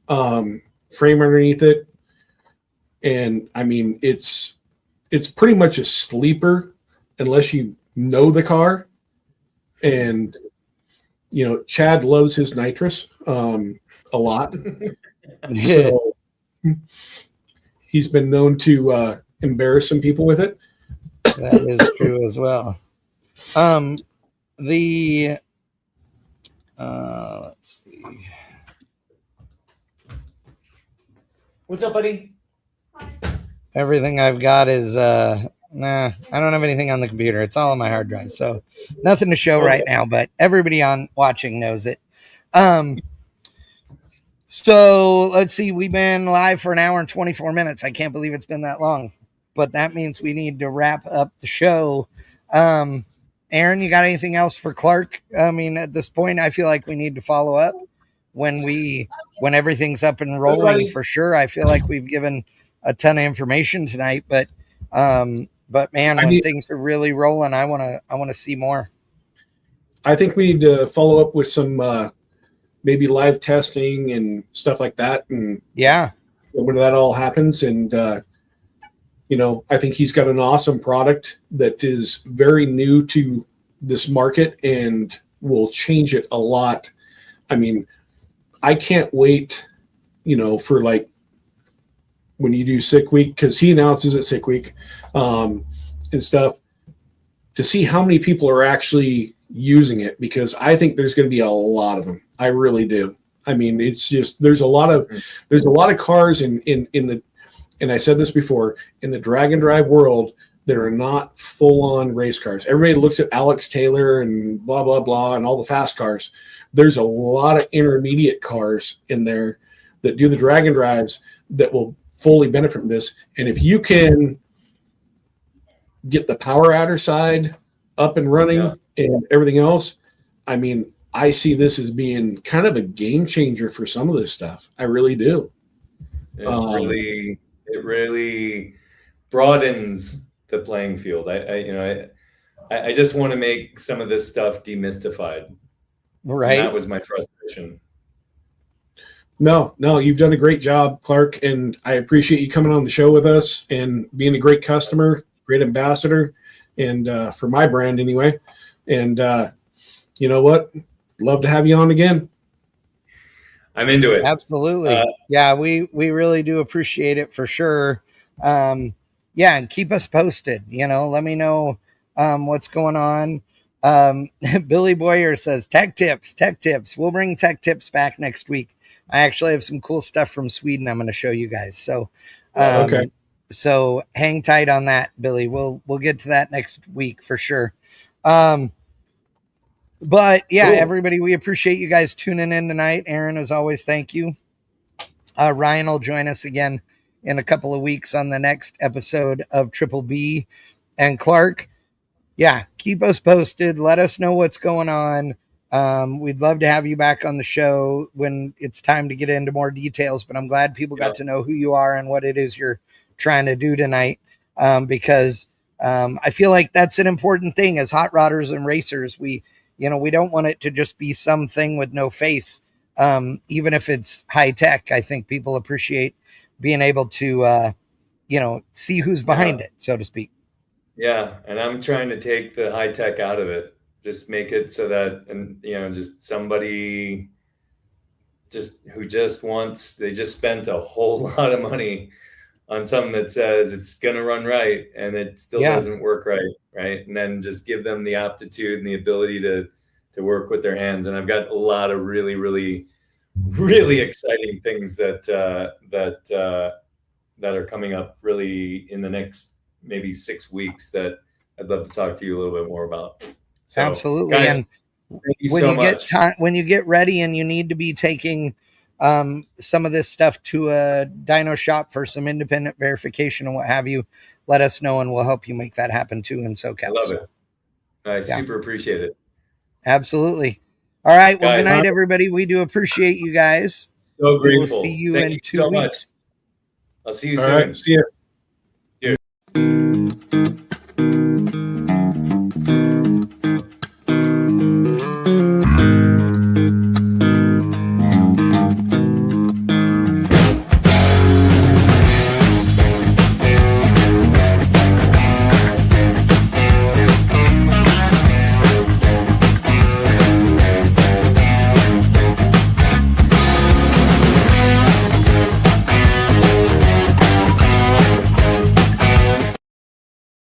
frame underneath it. And I mean, it's pretty much a sleeper unless you know the car. And Chad loves his nitrous a lot. So he's been known to embarrass some people with it. That is true as well. Let's see. What's up, buddy? Everything I've got is I don't have anything on the computer. It's all on my hard drive, so nothing to show right now. But everybody watching knows it. So let's see. We've been live for an hour and 24 minutes. I can't believe it's been that long, but that means we need to wrap up the show. Aaron, you got anything else for Clark? I mean, at this point, I feel like we need to follow up when everything's up and rolling for sure. I feel like we've given a ton of information tonight, but man, when things are really rolling, I want to see more. I think we need to follow up with some maybe live testing and stuff like that. And yeah, when that all happens, and I think he's got an awesome product that is very new to this market and will change it a lot. I mean, I can't wait, for like when you do Sick Week, because he announces it Sick Week and stuff, to see how many people are actually using it, because I think there's going to be a lot of them. I really do. I mean, it's just there's a lot of cars in the, and I said this before, in the drag and drive world that are not full on race cars. Everybody looks at Alex Taylor and blah blah blah and all the fast cars. There's a lot of intermediate cars in there that do the drag and drives that will fully benefit from this. And if you can get the power adder side up and running and everything else, I mean, I see this as being kind of a game changer for some of this stuff. I really do. It really broadens the playing field. I just want to make some of this stuff demystified. Right. And that was my frustration. No, you've done a great job, Clark, and I appreciate you coming on the show with us and being a great customer, great ambassador, and for my brand anyway. And you know what? Love to have you on again. I'm into it. Absolutely. Yeah, we really do appreciate it for sure. And keep us posted. Let me know what's going on. Billy Boyer says tech tips. We'll bring tech tips back next week. I actually have some cool stuff from Sweden I'm going to show you guys. So, okay. So hang tight on that, Billy. We'll get to that next week for sure. But yeah, cool. Everybody, we appreciate you guys tuning in tonight. Aaron, as always, thank you. Ryan will join us again in a couple of weeks on the next episode of Triple B. And Clark, keep us posted. Let us know what's going on. We'd love to have you back on the show when it's time to get into more details, but I'm glad people got to know who you are and what it is you're trying to do tonight. Because I feel like that's an important thing as hot rodders and racers. We don't want it to just be something with no face. Even if it's high tech, I think people appreciate being able to, see who's behind it, so to speak. Yeah. And I'm trying to take the high tech out of it. Just make it so that, and just somebody who they just spent a whole lot of money on something that says it's going to run right and it still doesn't work right? And then just give them the aptitude and the ability to work with their hands. And I've got a lot of really, really, really exciting things that are coming up really in the next maybe 6 weeks that I'd love to talk to you a little bit more about. So, absolutely. Guys, and when you get ready and you need to be taking some of this stuff to a dyno shop for some independent verification and what have you, let us know and we'll help you make that happen too in SoCal. I love it. I super appreciate it. Absolutely. All right. Well, good night, everybody. We do appreciate you guys. So grateful. We'll see you in 2 weeks. Much. I'll see you soon. All right. See you. Cheers.